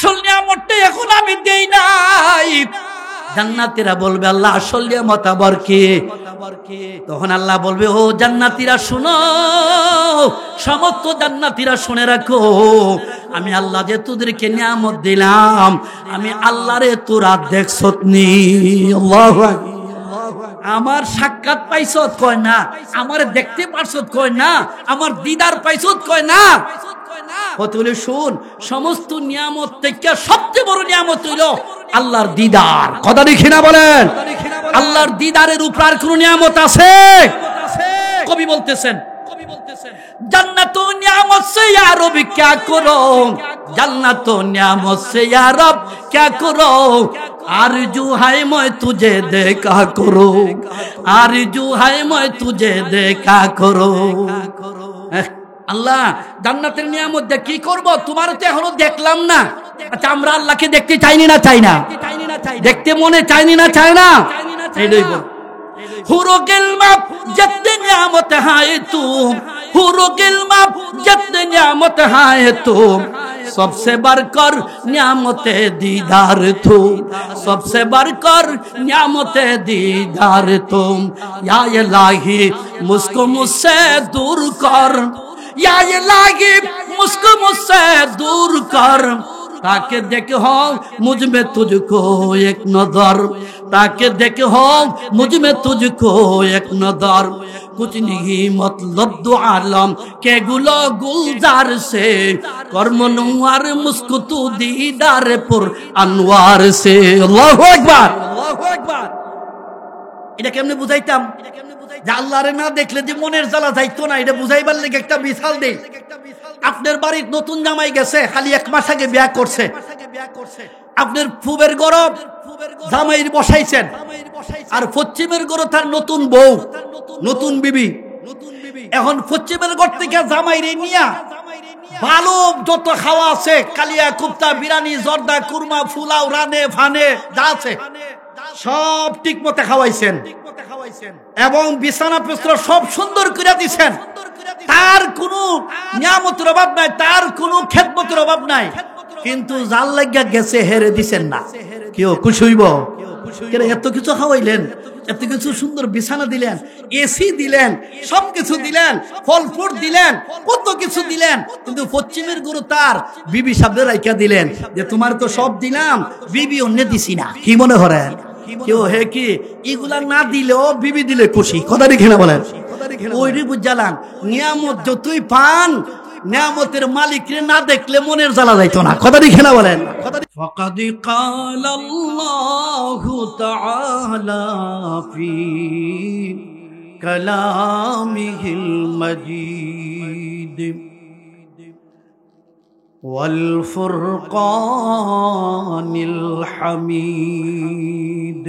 আসল নিয়ামতটা এখন আমি দেই নাই। জান্নাতীরা বলবে আল্লাহ আসল নিয়ামত আবার কি? তখন আল্লাহ বলবে ও জান্নাতীরা শুনো, সমস্ত জান্নাতীরা শুনে রাখো, আমি আল্লাহ যে তোদেরকে নিয়ামত দিলাম, আমি আল্লাহরে তোরা দেখছত নি? আল্লাহু আকবার। আমার সাক্ষাৎ পাইছত কয় না, আমার দেখতে পারছত কয় না, আমার দিদার পাইছত কয় না। বলে শুন, সমস্ত নিয়ামত থেকে সবচেয়ে বড় নিয়ামত হইল আল্লাহর দিদার। কথা দেখি না বলেন, আল্লাহর দিদারের উপর আর কোন নিয়ামত আছে? কবি বলতেছেন जन्नत नियामत से या रब क्या करो, जन्नत नियामत से या रब क्या करो, आरज़ू है मैं तुझे देखा करो, आरज़ू है मैं तुझे देखा करो। আল্লাহ জান্নাতের নিয়ামত দিয়ে কি করব? তোমার তো এখনো দেখলাম না। আচ্ছা আমরা আল্লাহকে দেখতে চাইনি না চাই না? দেখতে মনে চাইনি না চাই না? এইটাই বল। হুরো গিলমাপ जितने नियामत है तुम, হুরো গিলমাপ जितने नियामत है तुम, सबसे बढ़कर नियामते दीदार तुम, सबसे बढ़कर नियामते दीदार तुम। या इलाही मुझको मुझसे दूर कर, या इलाही मुझको मुझसे दूर कर, ताकि देखे हो मुझ में तुझको एक नजर, ताकि देखे हो मुझ में तुझको एक नजर। कुछ नहीं मतलब दो आलम के गुलो गुलजार से, कर्मनुआर मुस्को तू दीदार पुर अनवार से। अल्लाहु আকবার, আল্লাহু আকবার। এটা কেমনে বুঝাইতাম যে আল্লাহরে না দেখলে যে মনের জ্বালা যাইতো না? এটা বুঝাইবার লাগি একটা মিসাল দেই। আপনার বাড়ির নতুন জামাই গেছে, খালি 1 মাস আগে বিয়া করছে, আপনার পূবের গরব জামাইর বসাইছেন, আর পশ্চিমের গরব তার নতুন বউ, নতুন বিবি। এখন পশ্চিমের ঘর থেকে জামাইরে নিয়া ভালো যত খাওয়া আছে, কালিয়া কুপ্তা বিরিয়ানি জর্দা কুরমা ফুলাও রানে ফানে যা আছে সব ঠিক মতো খাওয়াইছেন, এবং বিছানা বিছর সব সুন্দর করে দিছেন। তার কোনো নিয়ামতের অভাব নাই, তার কোনো খেদমতের অভাব নাই, কিন্তু জাল লাগিয়া গেছে হেরে দিছেন না। কেউ খুশি হইব? এত কিছু খাওয়াইলেন, এত কিছু সুন্দর বিছানা দিলেন, এসি দিলেন, সবকিছু দিলেন, ফল ফ্রুট দিলেন, কত কিছু দিলেন, কিন্তু পশ্চিমের গুরু তার বিবি সামনে রাইখা দিলেন যে তোমার তো সব দিলাম, বিবি অন্য দিছি না। কি মনে করেন কেউ হে কি এগুলা না দিলেও বিবি দিলে খুশি? কথা দেখে না বলেন, ওইটি বুঝালাম নিয়ামত যতই পান, নিয়ামতের মালিকরে না দেখলে মনের জ্বালা যাইতো না। কথা দেখে না বলেন। ফাকাদ কালাল্লাহু তাআলা ফি কালামিহিল মাজিদ ওয়াল ফুরকানিল হামিদ।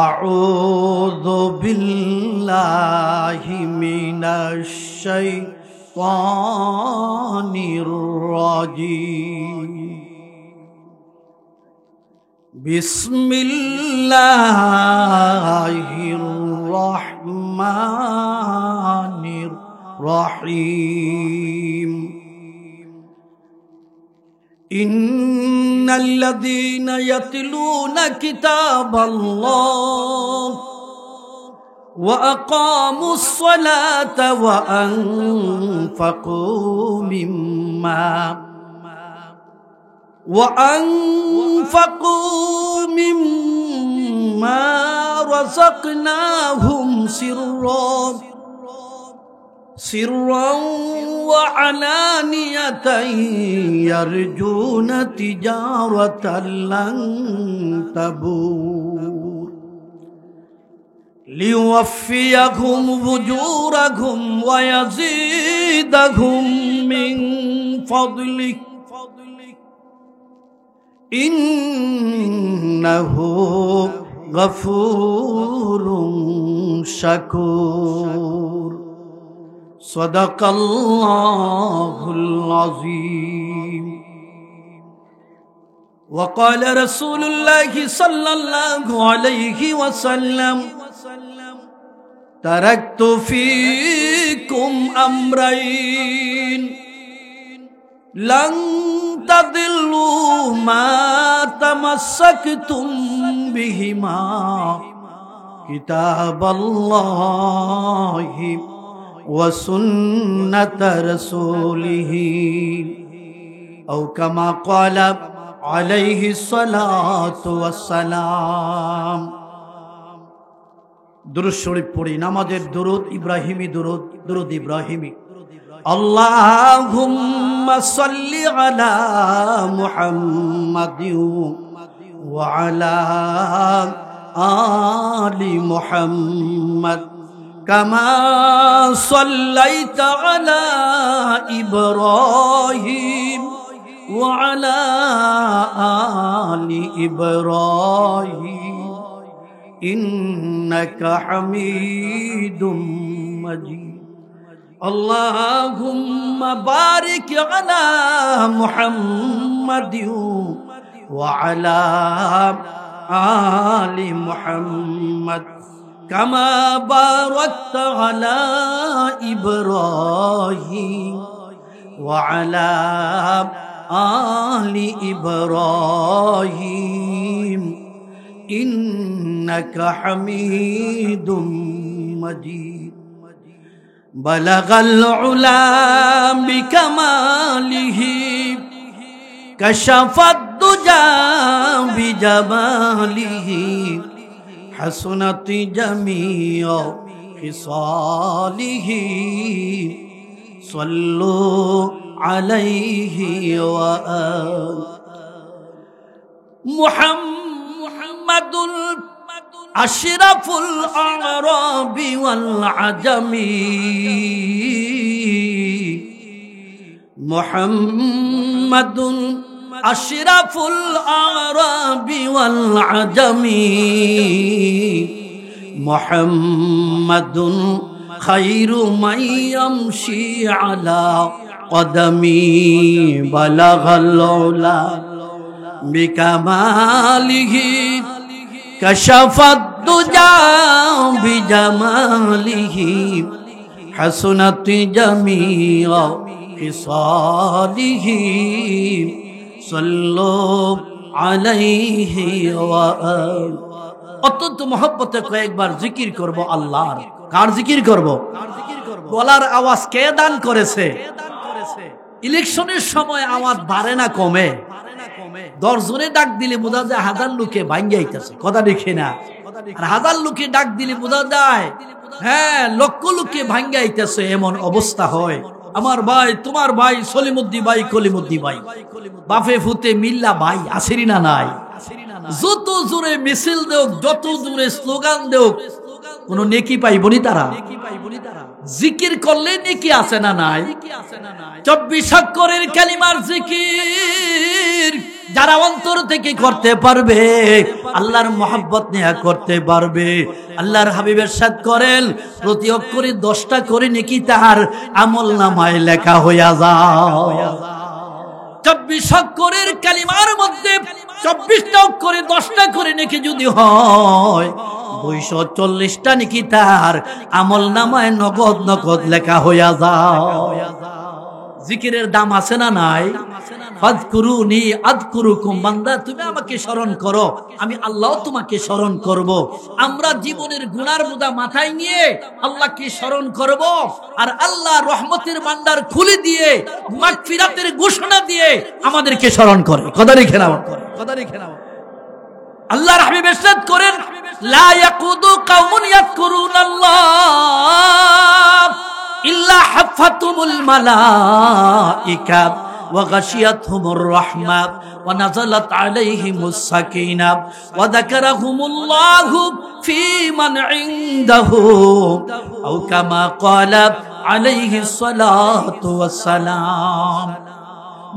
আউযু বিল্লাহি মিনাশ শাইতানির রাজীম। বিসমিল্লাহির রহমানির রহিম। ইন্নাল্লাযীনা ইয়াতলুনা কিতাবাল্লাহ ওয়া আকামুস সালাতা ওয়া আনফাকু মিম্মা রাযাকনাহুম سرا وعلانية يرجون تجارة لن تبور ليوفيهم أجورهم ويزيدهم من فضله إنه غفور شكور। صدق الله العظيم। وقال رسول الله صلى الله عليه وسلم تركت فيكم أمرين لن تضلوا ما تمسكتم بهما كتاب الله وسنة رسوله أو كما قال عليه الصلاة والسلام দুরূদ শরীফ পড়ি নামাজের দুরূদ ইব্রাহিমী দুরূদ ইব্রাহিমী আল্লাহুম্মা সাল্লি আলা মুহাম্মাদিন ওয়া আলা আলি মুহাম্মাদ কামা সাল্লাইতা আলা ইব্রাহিম ওয়া আলা আলি ইব্রাহিম ইন্নাকা হামিদুম মাজিদ আল্লাহুম্মা বারিক আলা মুহাম্মাদিন ওয়া আলা আলি মুহাম্মাদ কামা বারাকতা আলা ইব্রাহিম ওয়া আলা আলি ইব্রাহিম إنك حميد مجيد بلغ العلا بكماله كشف الدجى بجماله حسنت جميع خصاله صلوا عليه وآله محمد أشرف الأعراب والعجم محمد أشرف الأعراب والعجم محمد خير من يمشي على قدمي بلغ العلا بكماله كشف الدجى بجماله حسنت جميع خصاله صلوا عليه وآله অত্যন্ত মহব্বতে কয়েকবার জিকির করব আল্লাহর। কার জিকির করব? গলার আওয়াজ কে দান করেছে? ইলেকশনের সময় আওয়াজ বাড়ে না কমে? 10 জনে ডাক দিলে বোঝা যায় 1000 লোকে ভাঙ্গে আইতাছে, কথা দেখে না? আর 1000 লোকে ডাক দিলে বোঝা যায় হ্যাঁ লক্ষ লোকে ভাঙ্গে আইতাছে, এমন অবস্থা হয়। আমার ভাই, তোমার ভাই, সলিমুদ্দি ভাই, কলিমুদ্দি ভাই, বাফে ফুতে মিল্লা ভাই, আসেরি না নাই? যত জোরে মিছিল দেও, যত জোরে স্লোগান দেও, কোন নেকি পাইবনি তারা? জিকির করলে নেকি আছে না নাই? 24 অক্ষরের কালিমার জিকির যারা অন্তর থেকে করতে পারবে, আল্লাহর মহব্বত নিয়ে করতে পারবে। আল্লাহর হাবিব ইরশাদ করেন, প্রতি অক্ষরে 10টা করে নেকি তার আমলনামায় লেখা হইয়া যায়। 24 অক্ষরের কালিমার মধ্যে 24টা অক্ষরে 10টা করে নেকি যদি হয়, 240টা নেকি তার আমলনামায় নগদ নগদ লেখা হইয়া যায়। জিকিরের দাম আছে না নাই? ফাযকুরুনি আযকুরুকুম, বান্দা তুমি আমাকে স্মরণ করো, আমি আল্লাহ তোমাকে স্মরণ করব। আমরা জীবনের গুনার বোঝা মাথায় নিয়ে আল্লাহকে স্মরণ করব, আর আল্লাহ রহমতের ভান্ডার খুলে দিয়ে মাগফিরাতের ঘোষণা দিয়ে আমাদেরকে স্মরণ করে। কথা রেখে নাও, কথা রেখে নাও। আল্লাহর হাবিব ইরশাদ করেন, লা ইয়াকুদু কওমুন ইয়াযকুরুনাল্লাহ ইল্লা হাফাতুমুল মালাইকা ওয়া গাশিয়াতহুমুর রাহমা ওয়া নাযালাত আলাইহিমুস সাকিনা ওয়া যাকারাহুমুল্লাহু ফী মান ইনদাহু আও কামা ক্বালা আলাইহিস সালাতু ওয়াস সালাম।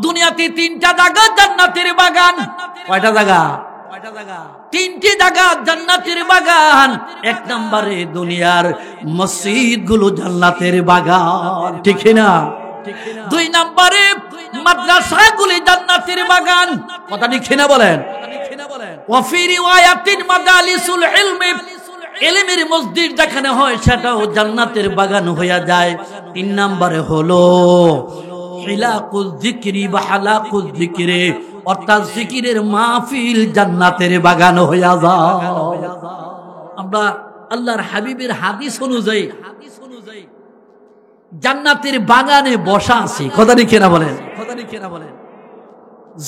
দুনিয়াতে 3টা জায়গা জান্নাতের বাগান। কয়টা জায়গা? 3টি জায়গা জান্নাতের বাগান। 1 নম্বরে দুনিয়ার মসজিদ গুলো জান্নাতের বাগান, ঠিক না? 2 নম্বরে মাদ্রাসা গুলি জান্নাতের বাগান, কথা ঠিক না বলেন? ওয়া ফি রিওয়ায়াতিন মাদালিসুল ইলমি, ইলমের মসজিদ যেখানে হয় সেটাও জান্নাতের বাগান হয়ে যায়। 3 নম্বরে হলো হিলাকুল যিকরি বা হালাকুল যিকরি, অর্থাৎ জিকিরের মাহফিল জান্নাতের বাগান হইয়া যায়। আমরা আল্লাহর হাবিবের হাদিস অনুযায়ী জান্নাতের বাগানে বসা আছি, কথা লিখে না বলেন,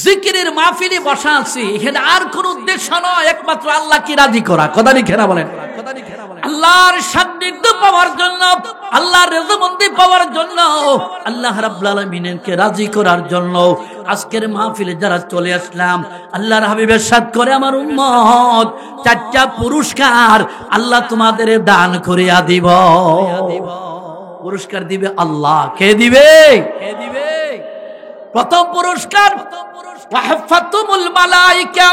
জিকিরের মাহফিলে বসা আছি, এখানে আর কোন উদ্দেশ্য নয়, একমাত্র আল্লাহকে রাজি করা, কথা লিখে না বলেন, আল্লাহর সান্নিধ্য পাওয়ার জন্য, আল্লাহর রেজমন্দি পাওয়ার জন্য, আল্লাহ রাব্বুল আলামিনকে রাজি করার জন্য আজকের মাহফিলে যারা চলে আসলাম, আল্লাহর হাবিবের সাথ করে আমার উম্মত, 4টা পুরস্কার আল্লাহ তোমাদের দান করিয়া দিব। পুরস্কার দিবে আল্লাহ। কে দিবে? প্রথম পুরস্কার ওয়াহফাতুমুল মালায়েকা,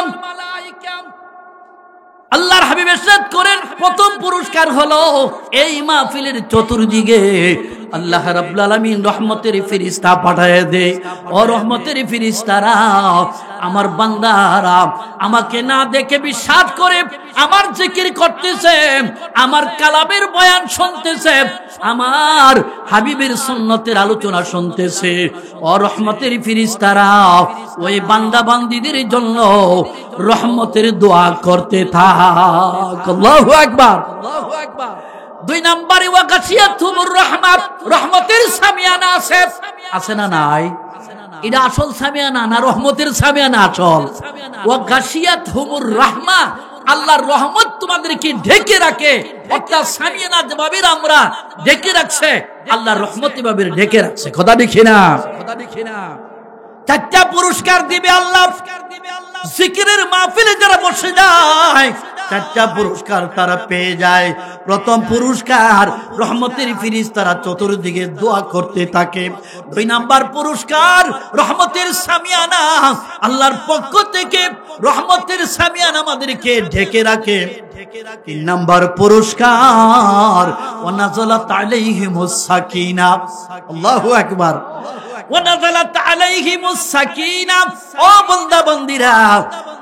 আল্লাহর হাবিব ইরশাদ করেন প্রথম পুরস্কার হলো এই মাহফিলের চতুর্দিকে আল্লাহ রাব্বুল আলামিন রহমতের ফেরেশতা পাঠায় দেয়। ও রহমতের ফেরেশতারা, আমার বান্দারা আমাকে না দেখে বিশ্বাস করে আমার জিকির করতেছে, আমার কালামের বয়ান শুনতেছে, আমার হাবিবের সুন্নতের আলোচনা শুনতেছে। ও রহমতের ফেরেশতারা, ওই বান্দা বান্দীদের জন্য রহমতের দোয়া করতে থাক। আল্লাহু আকবার, আল্লাহু আকবার। 2 নম্বরে ওয়াগাশিয়াতুমুর রাহমাত, রহমতের সামিয়ানা আছে, আছে না নাই? এটা আসল সামিয়ানা না রহমতের সামিয়ানা আসল? ওয়াগাশিয়াতুমুর রাহমা, আল্লাহর রহমত তোমাদেরকে ঢেকে রাখে, অর্থাৎ সামিয়ানা যেভাবে আমরা ঢেকে রাখছে, আল্লাহর রহমত এভাবে ঢেকে রাখছে, কথা দেখি না, কথা দেখি না। 4টা পুরস্কার দিবে আল্লাহ জিকিরের মাহফিলে যারা বসে যায়, 4টা পুরস্কার তারা পেয়ে যায়। প্রথম পুরস্কার রহমতের ফেরেশতারা চতুর্দিকে দোয়া করতে থাকে। 2 নাম্বার পুরস্কার রহমতের সামিয়ানা, আল্লাহর পক্ষ থেকে রহমতের সামিয়ানা আমাদেরকে ঢেকে রাখে। 3 নাম্বার পুরস্কার ওয়ানাজালাত আলাইহিমুস সাকিনা, আল্লাহু আকবার, ওয়ানাজালাত আলাইহিমুস সাকিনা। ও বান্দা বান্দীরা,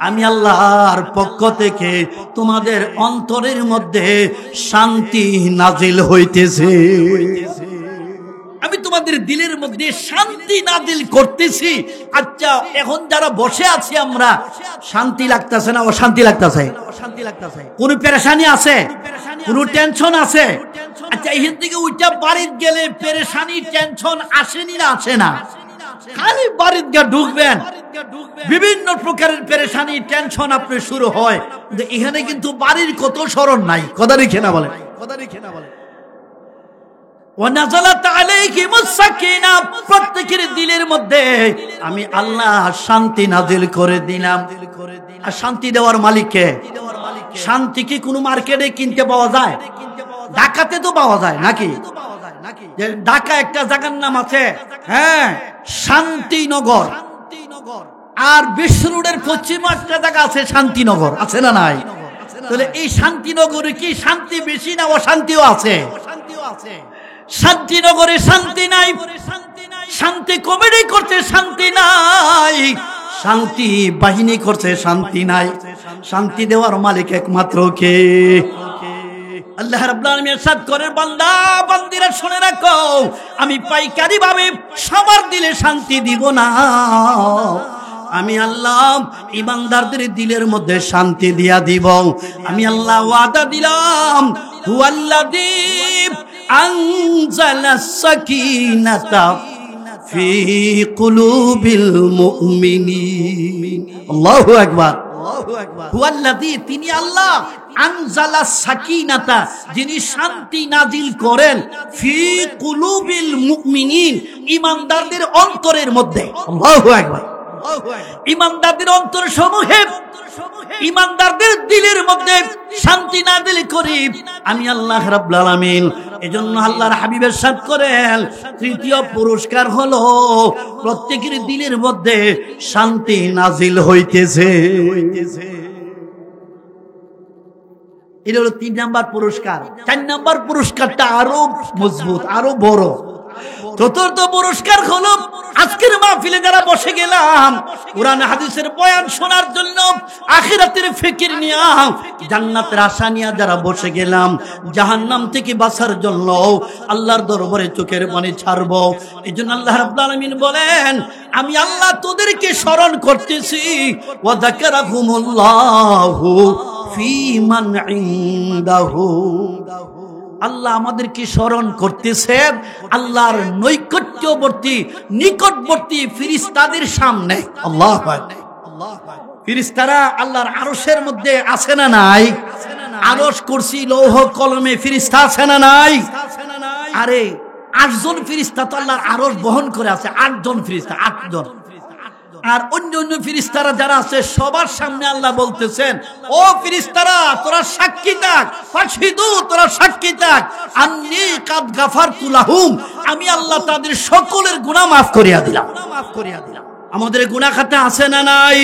আমি আল্লাহর পক্ষ থেকে তোমাদের অন্তরের মধ্যে শান্তি নাজিল হইতেছে, আমি তোমাদের দিলের মধ্যে শান্তি নাজিল করতেছি। আচ্ছা, এখন যারা বসে আছি আমরা, শান্তি লাগতেছে না অশান্তি লাগতেছে? কোন পেরেশানি আছে? কোন টেনশন আছে? আচ্ছা, এখান থেকে ওইটা বাড়িতে গেলে পেরেশানি টেনশন আসেনি না আসে না? খালি বাড়িতে গিয়ে ঢুকবেন, বিভিন্ন প্রকারের পেরেশানি টেনশন আপনি শুরু হয়, কিন্তু এখানে কিন্তু বাড়ির কত স্মরণ নাই, কথা রেখে না বলে, কথা রেখে না বলে। ওয়ানাজালাত আলাইহিমুস সাকিনা, প্রত্যেকের দিলের মধ্যে আমি আল্লাহ শান্তি নাজিল করে দিলাম। আর শান্তি দেওয়ার মালিক কে? শান্তি কি কোনো মার্কেটে কিনতে পাওয়া যায়? ঢাকাতে তো পাওয়া যায় নাকি? ঢাকা একটা জায়গার নাম আছে, হ্যাঁ, শান্তিনগর। আর বিশ্ব রোডের পশ্চিমে একটা জায়গা আছে শান্তিনগর, আছে না নাই? তাহলে এই শান্তিনগরে কি শান্তি বেশি না অশান্তিও আছে? শান্তিনগরে শান্তি নাই, শান্তি কমিটি করছে শান্তি নাই, শান্তি বাহিনী করছে শান্তি নাই। শান্তি দেওয়ার মালিক একমাত্র কে? আল্লাহ রাব্বুল আলামিন ইরশাদ করে, বান্দা বান্দিরা শুনে রাখো, আমি পাইকারি ভাবে সবার দিলে শান্তি দিব না, আমি আল্লাহ ঈমানদারদের দিলের মধ্যে শান্তি দিয়া দিব। আমি আল্লাহ ওয়াদা দিলাম, হুয়াল্লাযী আনজালাস সাকিনাতা ফি কুলুবিল মুমিনিন, আল্লাহু আকবার, আল্লাহু আকবার। হুয়াল্লাযী, তিনি আল্লাহ, আনজালাস সাকিনাতা, যিনি শান্তি নাজিল করেন, ফি কুলুবিল মুমিনিন, ঈমানদারদের অন্তরের মধ্যে, আল্লাহু আকবার। ঈমানদারদের অন্তর সমূহে, ঈমানদারদের দিলের মধ্যে শান্তি নাজিল করি আমি আল্লাহ রাব্বুল আলামিন। এজন্য আল্লাহর হাবিব ইরশাদ করেন, 3য় পুরস্কার হলো প্রত্যেকের দিলের মধ্যে শান্তি নাজিল হইতেছে। এটা হলো 3 নাম্বার পুরস্কার। 4 নাম্বার পুরস্কারটা আরো মজবুত, আরো বড়। 4র্থ পুরস্কার হলো আজকের মাহফিলে যারা বসে গেলাম কুরআন হাদিসের বয়ান শোনার জন্য, আখিরাতের ফিকির নিয়া, জান্নাতের আশা নিয়া যারা বসে গেলাম, জাহান্নাম থেকে বাঁচার জন্য আল্লাহর দরবারে চোখের পানি ছাড়বো। এইজন্য আল্লাহ রাব্বুল আলামিন বলেন, আমি আল্লাহ তোদেরকে স্মরণ করতেছি। ওয়া যাকারাহুমুল্লাহু ফী মান ইনদাহু, আল্লাহ আমাদেরকে স্মরণ করতেছেন আল্লাহর নৈকট্যবর্তী নিকটবর্তী ফেরেশতাদের সামনে। আল্লাহু আকবার। ফেরেশতারা আল্লাহর আরশের মধ্যে আছে না নাই? আরশ, কুরসি, লৌহ কলমে ফেরেশতা আছে না নাই? আরে 8 জন ফেরেশতা তো আল্লাহর আরশ বহন করে আছে। 8 জন ফেরেশতা, 8 জন। আর অন্য অন্য ফেরেশতারা যারা আছে সবার সামনে আল্লাহ বলতেছেন, ও ফেরেশতারা তোরা সাক্ষী থাক, ফাশহিদু তোরা সাক্ষী থাক, আন্নী কাদ গাফারতু লাহুম, আমি আল্লাহ তাদের সকলের গুনাহ মাফ করিয়া দিলাম। আমাদের গুনাহ খাতা আছে না নাই?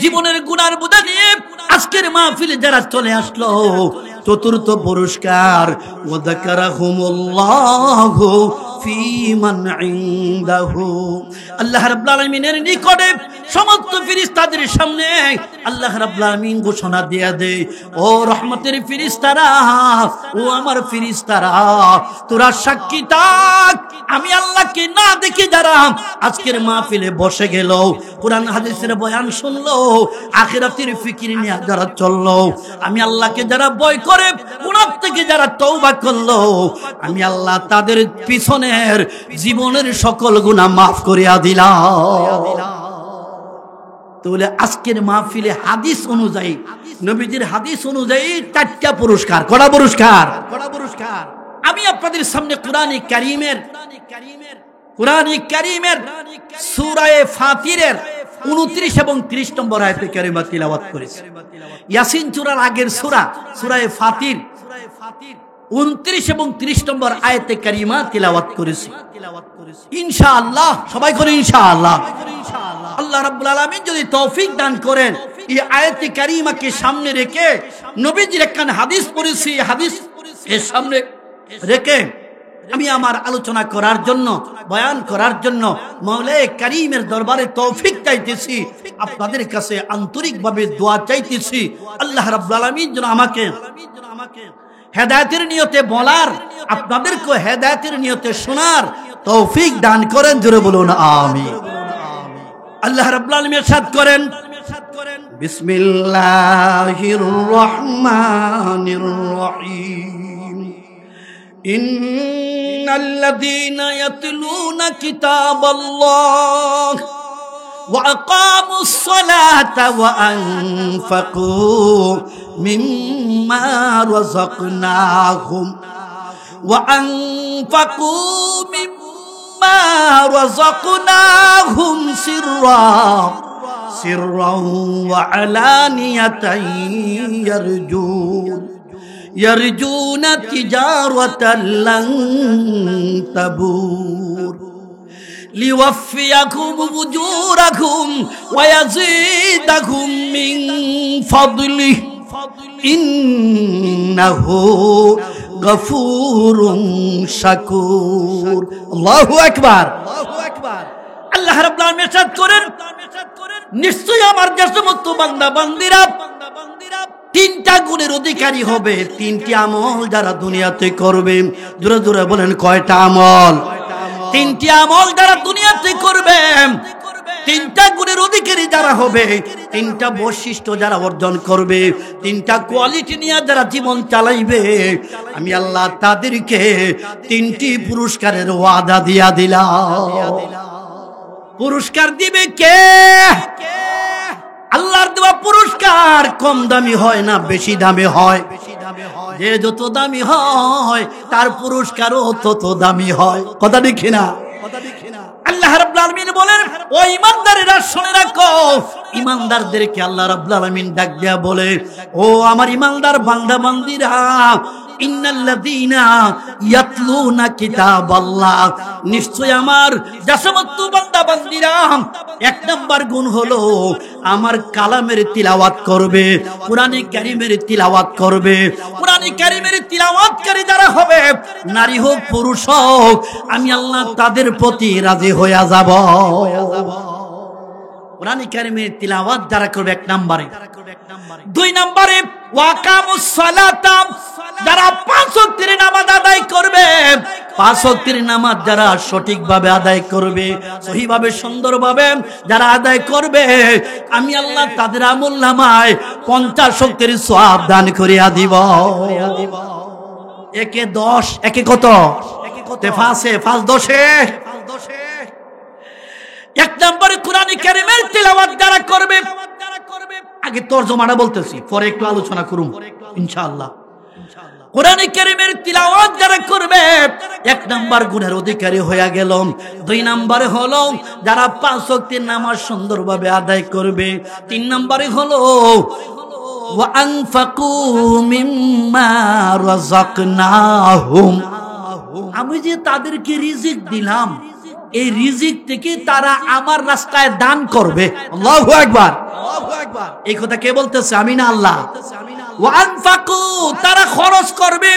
জীবনের গুনার বোঝা নিয়ে আজকের মাহফিলে যারা চলে আসলো, চতুর্থ পুরস্কার, ওয়া যাকারাহুমুল্লাহু ফী মান ইনদাহু, আল্লাহ রাব্বুল আলামিনের নিকটে সমস্ত ফেরেশতাদের সামনে আল্লাহ রাব্বুল আলামিন ঘোষণা দিয়ে দেয়, ও রহমতের ফেরেশতারা, ও আমার ফেরেশতারা, তোরা সাক্ষী থাক, আমি আল্লাহকে না দেখে যারা আজকের মাহফিলে বসে গেল, কুরআন হাদিসের বয়ান শুনলো, আখিরাতের ফিকির নিয়ে যারা চললো, আমি আল্লাহকে যারা ভয় করে গুনাহ থেকে যারা তওবা করলো, আমি আল্লাহ তাদের পিছনের জীবনের সকল গুনাহ মাফ করিয়া দিলাম। তাহলে আজকের মাহফিলে হাদিস অনুযায়ী, নবীজির হাদিস অনুযায়ী 4টা পুরস্কার। কটা পুরস্কার? আমি আপনাদের সামনে কোরআনে কারীমের সূরা ফাতিরের 29 এবং 30 নম্বর আয়াতে কারিমা তিলাওয়াত করেছি। ইয়াসিন সূরার আগের সূরা ফাতির 29 এবং 30 নম্বর আয়াতে কারিমা তিলাওয়াত করেছি ইনশাআল্লাহ। সবাই করে ইনশাআল্লাহ। আল্লাহ রাব্বুল আলামিন যদি তৌফিক দান করেন, এই আয়াতে কারিমাকে সামনে রেখে নবীজির একখান হাদিস পড়েছি, হাদিস এর সামনে রেখে আমি আমার আলোচনা করার জন্য, বয়ান করার জন্য মাওলায়ে কারীমের দরবারে তৌফিক চাইতেছি, আপনাদের কাছে আন্তরিকভাবে দোয়া চাইতেছি। আল্লাহ রাব্বুল আলামিন যেন আমাকে হেদায়েতের নিয়তে বলার, আপনাদেরকে হেদায়েতের নিয়তে শোনার তৌফিক দান করেন। জোরে বলুন আমিন। আল্লাহ রাব্বুল আলামিন ইরশাদ করেন, বিসমিল্লাহির রহমানির রহিম, ইন্নাল্লাযীনা ইয়াতলুনা কিতাবাল্লাহ ওয়া আকামুস সালাতা ওয়া আনফাকু মিম্মা রাযাকনাহুম সিররান ওয়া আলানিয়াতান ইয়ারজুনা তিজারাতান লান তাবুর লিওয়াফিয়াকুম উজুরাকুম ওয়া ইয়াজিদাকুম মিন ফাদলিহি ইন্নাহু গফুরুন শাকুর। আল্লাহু আকবার। আল্লাহ রাব্বুল আলামিন ইরশাদ করেন, নিশ্চয়ই আমার যে সমস্ত বান্দা বান্দীরা 3টা গুণের অধিকারী হবে, 3টি আমল যারা দুনিয়াতে করবে। জোরে জোরে বলেন, কয়টা আমল? 3টি আমল যারা দুনিয়াতে করবে, 3টা গুণের অধিকারী যারা হবে, 3টা বৈশিষ্ট্য যারা অর্জন করবে, 3টা কোয়ালিটি নিয়ে যারা জীবন চালাইবে, আমি আল্লাহ তাদেরকে 3টি পুরস্কারের ওয়াদা দিয়া দিলাম। পুরস্কার দিবে কে? আল্লাহর দেওয়া পুরস্কার কম দামি হয় না, বেশি দামি হয়। যে যত দামি হয় তার পুরস্কারও তত দামি হয়। কথা ঠিক না? আল্লাহ রাব্বুল আলামিন বলেন, ও ঈমানদারেরা শুনে রাখো। ঈমানদারদেরকে আল্লাহ রাব্বুল আলামিন ডাক দেয়া বলে, ও আমার ঈমানদার বান্দা বান্দীরা, ইন্নাল্লাযীনা ইয়াতলুনা কিতাবাল্লাহ, নিশ্চয় আমার যে সমস্ত বান্দা বান্দিরা, এক নাম্বার গুণ হলো আমার কালামের তিলাওয়াত করবে, কুরআনে কারীমের তিলাওয়াত করবে। কুরআনে কারীমের তিলাওয়াতকারী যারা হবে, নারী হোক পুরুষ হোক, আমি আল্লাহ তাদের প্রতি রাজি হয়ে যাব। কুরআনে কারীমের তিলাওয়াত যারা করবে এক নম্বরে। দুই নম্বরে ওয়াকামুস সালাতা, যারা 5 ওয়াক্তের নামাজ আদায় করবে। 5 ওয়াক্তের নামাজ যারা সঠিকভাবে আদায় করবে, সহিভাবে সুন্দরভাবে যারা আদায় করবে, আমি আল্লাহ তাদের আমলনামায় 50 ওয়াক্তের সওয়াব দান করিয়া দিব। একে 10, একে কত? একে 5 10। এক নম্বরে কুরআনে কারীমের তিলাওয়াত যারা করবে, আগে তরজমাটা বলতেছি, পরে একটু আলোচনা করুম ইনশাআল্লাহ। কুরআনে কারীমের তিলাওয়াত যারা করবে, এক নাম্বার গুণের অধিকারী হয়ে গেল। দুই নম্বরে হলো যারা 5 ওয়াক্তের নামাজ সুন্দরভাবে আদায় করবে। 3 নম্বরে হলো ওয়া আনফাকু মিম্মা রাযাকনাহুম, আমি যে তাদেরকে রিজিক দিলাম, এই রিজিক থেকে তারা আমার রাস্তায় দান করবে। আল্লাহু আকবার। এই কথা কে বলতেছে? আমি না, আল্লাহ। ওয়া আনফাকু, তারা খরচ করবে,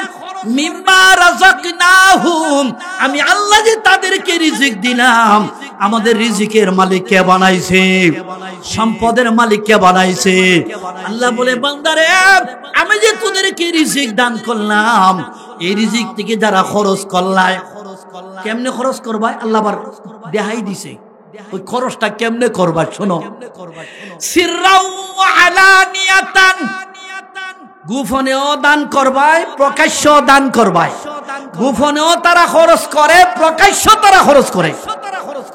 মিম্মা রাযাকনাহুম, আমি আল্লাহ যে তাদেরকে রিজিক দিলাম। আমাদের রিজিকের মালিক কে বানাইছে? সম্পদের মালিক কে বানাইছে? আল্লাহ বলে, বান্দারে আমি যে তোদেরকে রিজিক দান করলাম, এই রিজিক থেকে যারা খরচ করলাই, কেমনে খরচ করবা আল্লাহ আবার দেখাই দিছে। ওই খরচটা কেমনে করবা শোনো। সিররাও ওয়া আলানিয়াতান, গোপনেও দান করবাই, প্রকাশ্য দান করবাই। গোপনেও তারা খরচ করে, প্রকাশ্য তারা খরচ করে।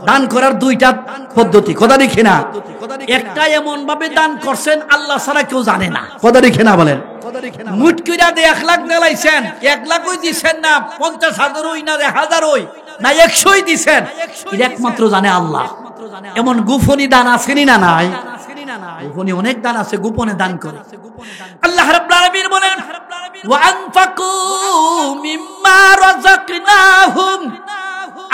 দান করার দুইটা পদ্ধতি, কথা দেখি না। একটা এমন ভাবে দান করছেন আল্লাহ ছাড়া কেউ জানে না, কথা দেখি না বলেন। মুট কইরা দিয়ে 1 লাখ দিলাইছেন, 1 লাখই দিছেন না, 50,000 হই না, 1000 হই না, 100ই দিছেন, এটা একমাত্র জানে আল্লাহ। এমন গোপনী দান আসেনি না? নাই, গোপনে অনেক দান আছে, গোপনে দান করে। আল্লাহ রাব্বুল আলামিন বলেন, ওয়া আনফাকু মিম্মা রাযাকনাহুম,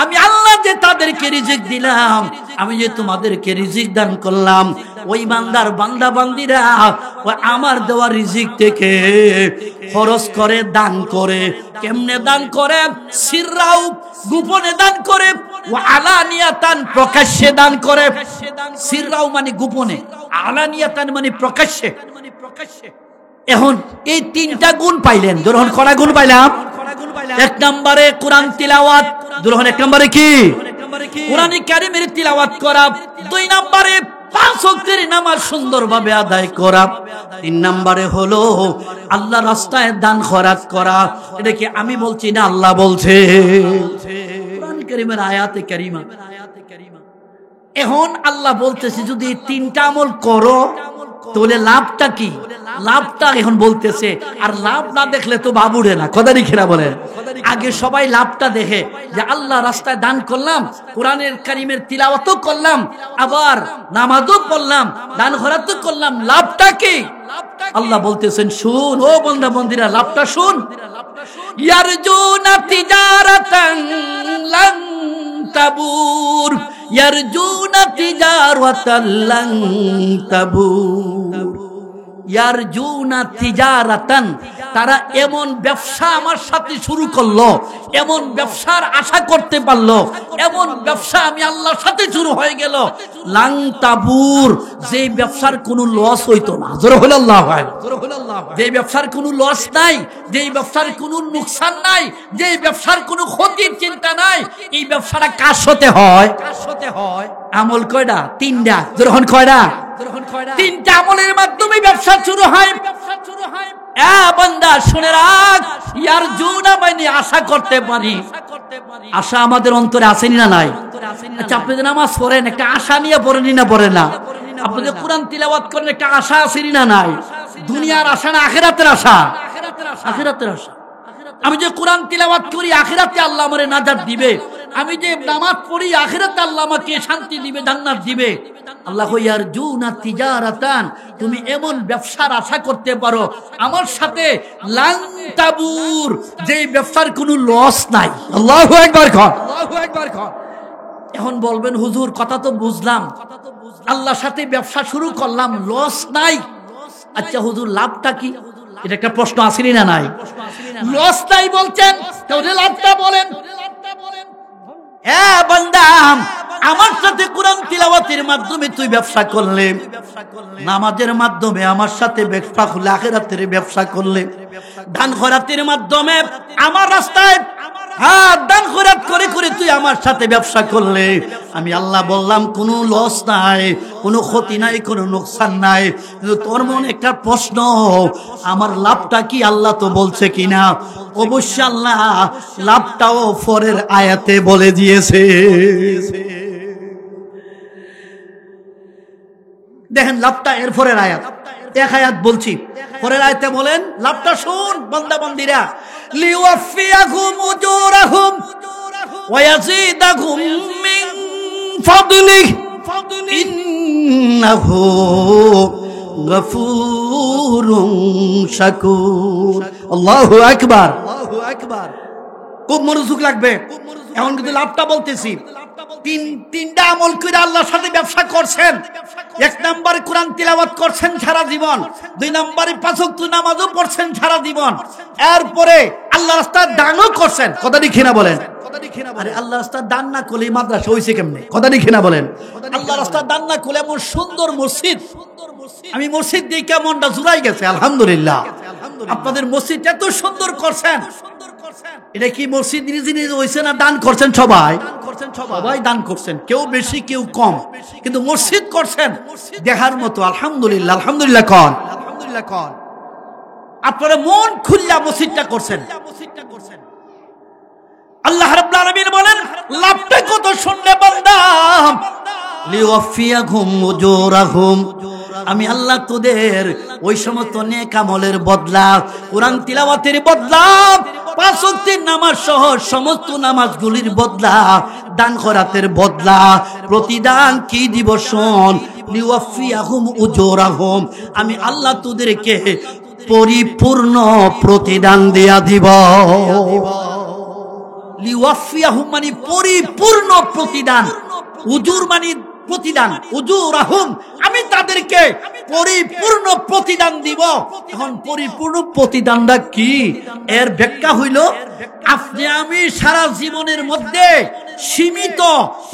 আমি আল্লাহ যে তাদেরকে রিজিক দিলাম, আমি যে তোমাদেরকে রিজিক দান করলাম, ওই বান্দা বান্দিরা ওই আমার দেওয়া রিজিক থেকে খরচ করে, দান করে। কেমনে দান করে? সিররাও, গোপনে দান করে, ওয়া আলানিয়াতান, প্রকাশ্যে দান করে। সিররাও মানে গোপনে, আলানিয়াতান মানে প্রকাশ্যে। এখন এই 3টা গুণ পাইলেন। যখন কয়টা গুণ পাইলাম? 1 নম্বরে কোরআন তিলাওয়াত, যখন 1 নম্বরে কি? কোরআনে কারীমের তিলাওয়াত করা। 2 নম্বরে 5 ওয়াক্তের নামাজ সুন্দরভাবে আদায় করা। 3 নম্বরে হলো আল্লাহর রাস্তায় দান খয়রাত করা। এটা কি আমি বলছি না, আল্লাহ বলছে কোরআন কারীমের আয়াতে কারিমা। এখন আল্লাহ বলতেছে যদি এই 3টা আমল করো তাহলে লাভটা কি? লাভটা এখন বলতেছে। আর লাভ না দেখলে তো বাবুরে না, কথা লিখে না বলেন। আগে সবাই লাভটা দেখে যে আল্লাহ রাস্তায় দান করলাম, কোরআনের কারীমের তিলাওয়াতও করলাম, আবার নামাজও পড়লাম, দান খয়রাতও করলাম, লাভটা কি? আল্লাহ বলতেছেন শুন ও বান্দা বান্দীরা, লাভটা শুন। ইয়ারজুনা তিজারাতান লান তাবুর, ইয়ারজুনা তিজারাতান লান তাবুর, ইয়ারজুনা তিজারাতান, তারা এমন ব্যবসা আমার সাথে শুরু করলো, এমন ব্যবসার আশা করতে পারলো, এমন ব্যবসা আমি আল্লাহর সাথে শুরু হয়ে গেল, লাং তাবুর, যে ব্যবসার কোনো লস হইতো না। জোরে হলো আল্লাহু আকবার। যে ব্যবসার কোনো লস নাই, যে ব্যবসার কোনো নুকসান নাই, যে ব্যবসার কোনো ক্ষতির চিন্তা নাই, এই ব্যবসাটা কার সাথে হয়? আমল কয়টা? 3টা। জোরে হন কয়টা? 3টা আমলের মাধ্যমে ব্যবসা শুরু হয়। বান্দা শুনে রাখ, ইয়ারজুনা মানে আশা করতে পারি। আশা আমাদের অন্তরে আসেনি না? নাই। আচ্ছা, আপনি যে নামাজ পড়েন একটা আশা নিয়ে পড়েনি না? পড়েন না? আপনি যে কোরআন তিলাওয়াত করেন একটা আশা আসেনি না? নাই। দুনিয়ার আশা না আখিরাতের আশা? আখিরাতের আশা। আমি যে কোরআন তিলাওয়াত করি আখিরাতে আল্লাহ আমারে নাজাত দিবে, আমি যে নামাজ পড়ি আখিরাতে আল্লাহ আমাকে শান্তি দিবে, জান্নাত দিবে। আল্লাহ ইয়ারজুনা তিজারাতান, তুমি এমন ব্যবসার আশা করতে পারো আমার সাথে, লান তাবুর, যে ব্যবসার কোনো লস নাই। আল্লাহু আকবার। এখন বলবেন হুজুর কথা তো বুঝলাম, আল্লাহর সাথে ব্যবসা শুরু করলাম, লস নাই। আচ্ছা হুজুর লাভটা কি? এটা একটা প্রশ্ন আসেনি না নাই? লস নাই বলছেন, তাহলে লাভটা বলেন। হ্যাঁ বান্দা, আমার সাথে কোরআন তিলাওয়াতের মাধ্যমে তুই ব্যবসা করলে, নামাজের মাধ্যমে আমার সাথে ব্যবসা করলে, আখিরাতের ব্যবসা করলে, দান খয়রাতের মাধ্যমে আমার রাস্তায় দান খয়রাত করে করে তুই আমার সাথে ব্যবসা করলে, আমি আল্লাহ বললাম কোনো লস নাই, কোনো ক্ষতি নাই, কোনো নোকসান নাই। কিন্তু তোর মনে একটা প্রশ্ন, আমার লাভটা কি? আল্লাহ তো বলছে কিনা? অবশ্যই আল্লাহ লাভটাও পরের আয়াতে বলে দিয়েছে। দেখেন লাভটা এর পরের আয়াত, এক আয়াত বলছি, পরের আয়াতে বলেন লাভটা শুন বান্দা বান্দিরা, লিওয়াফিয়াকুম উজুরাহুম ওয়া ইয়াজিদাকুম মিন ফাদলিহি ইন্নাহু গফুরুন শাকুর। আল্লাহু আকবার, আল্লাহু আকবার। খুব মনোযোগ লাগবে, এখন কিন্তু লাভটা বলতেছি। তিনটা আমল করে আল্লাহর সাথে ব্যবসা করছেন। এক নম্বরে কোরআন তিলাওয়াত করছেন সারা জীবন, দুই নম্বরে পাঁচ ওয়াক্ত নামাজও পড়ছেন সারা জীবন, এরপরে আল্লাহর রাস্তায় দানও করছেন। কথা ঠিক না বলেন? আরে আল্লাহর রাস্তায় দান না করলে মাদ্রাসা হইছে কেমনে? কথা ঠিক না বলেন? আল্লাহর রাস্তায় দান না করলে এমন সুন্দর মসজিদ, আমি মসজিদ দেখে মনটা জুড়াই গেছে। আলহামদুলিল্লাহ, আপনাদের মসজিদ এত সুন্দর করছেন। এটা কি মসজিদ নিজে নিজে হইছে না দান করছেন? সবাই সবাই দান করছেন, কেউ বেশি কেউ কম, কিন্তু মসজিদ করছেন দেখার মতো। আলহামদুলিল্লাহ, আলহামদুলিল্লাহ কন, আলহামদুলিল্লাহ কন। আপনারা মন খুললা মসজিদটা করছেন। আল্লাহ রাব্বুল আলামিন বলেন লাভটা কত শুনলে বান্দা, লিওয়াফিয়াকুম উজুরাহুম, আমি আল্লাহ তোদের ওই সমস্ত নেক আমলের বদলা, কোরআন তিলাওয়াতের বদলা, পাঁচ ওয়াক্তের নামাজ সহ সমস্ত নামাজগুলির বদলা, দান খয়রাতের বদলা, প্রতিদান কি দিব শোন। লিওয়াফিয়াহুম উজুরাহুম, আমি আল্লাহ তোদেরকে পরিপূর্ণ প্রতিদান দিয়া দিব। লিওয়াফিয়াহুম মানে পরিপূর্ণ প্রতিদান, উজুর মানে প্রতিদান, উজুরাহুম আমি তাদেরকে পরিপূর্ণ প্রতিদান দিব। এখন পরিপূর্ণ প্রতিদানটা কি? এর ব্যাখ্যা হইল, আপনি আমি সারা জীবনের মধ্যে সীমিত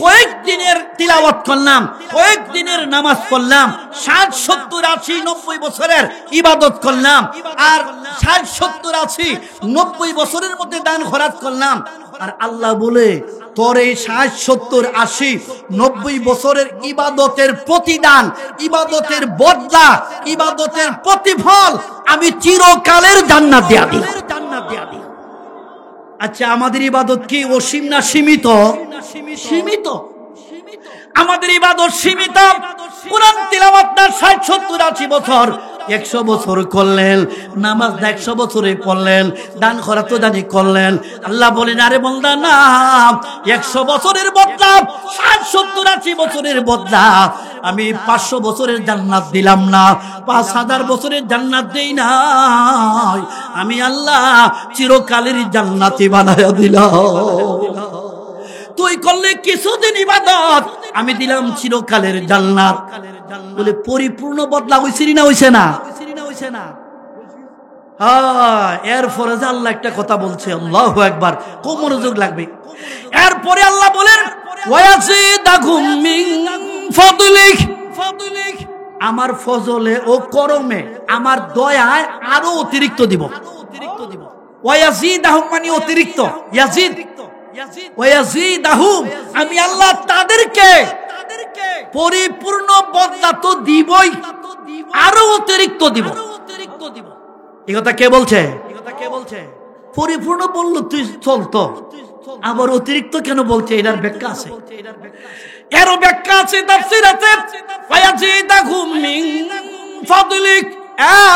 কয়েকদিনের তিলাওয়াত করলাম, কয়েকদিনের নামাজ পড়লাম, 60, 70, 80, 90 বছরের ইবাদত করলাম, আর 60, 70, 80, 90 বছরের মধ্যে দান খয়রাত করলাম, আর আল্লাহ বলে তোর এই 60, 70, 80, 90 বছরের ইবাদতের প্রতিদান, ইবাদতের বদলা, ইবাদতের প্রতিফল আমি চিরকালের জান্নাত দেয়া দিই। আচ্ছা আমাদের ইবাদত কি অসীম না সীমিত? সীমিত। আমাদের ইবাদত সীমিত। কোরআন তিলাওয়াত না 60, 70, 80 বছর, 100 বছর করলেন, নামাজ 100 বছরে পড়লেন, দান খয়রাত জানি করলেন। আল্লাহ বলেন আরে বান্দা না, 100 বছরের বদলা, 60, 70, 80 বছরের বদলা আমি 500 বছরের জান্নাত দিলাম না, 5000 বছরের জান্নাত দেই না, আমি আল্লাহ চিরকালের জান্নাতি বানায়া দিলাম। তুই করলে কিছুদিন ইবাদত, আমি দিলাম চিরকালের জান্নাত। বলে পরিপূর্ণ বদলা হইছে না? হইছে না? এরপরে যে আল্লাহ একটা কথা বলছে, আল্লাহু আকবার, খুব মনোযোগ লাগবে। এরপরে আল্লাহ বলেন ওয়ায়াজিদাকুম মিন ফাদলিহি, আমার ফজলে ও করমে, আমার দয়ায় আরো অতিরিক্ত দিব। ওয়ায়াজিদাহুম মানে অতিরিক্ত, ইয়াজিদ, ওয়ায়াজিদাহুম আমি আল্লাহ তাদেরকে পরিপূর্ণ বদলা তো দিবই, আরো অতিরিক্ত দিব। এই কথা কে বলছে? পরিপূর্ণ বললো তুই চলতো, আবার অতিরিক্ত কেন বলছে? এটার ব্যাখ্যা আছে, এরও ব্যাখ্যা আছে তাফসীরাতে। ওয়ায়াজিদাকুম মিন ফাদলিক,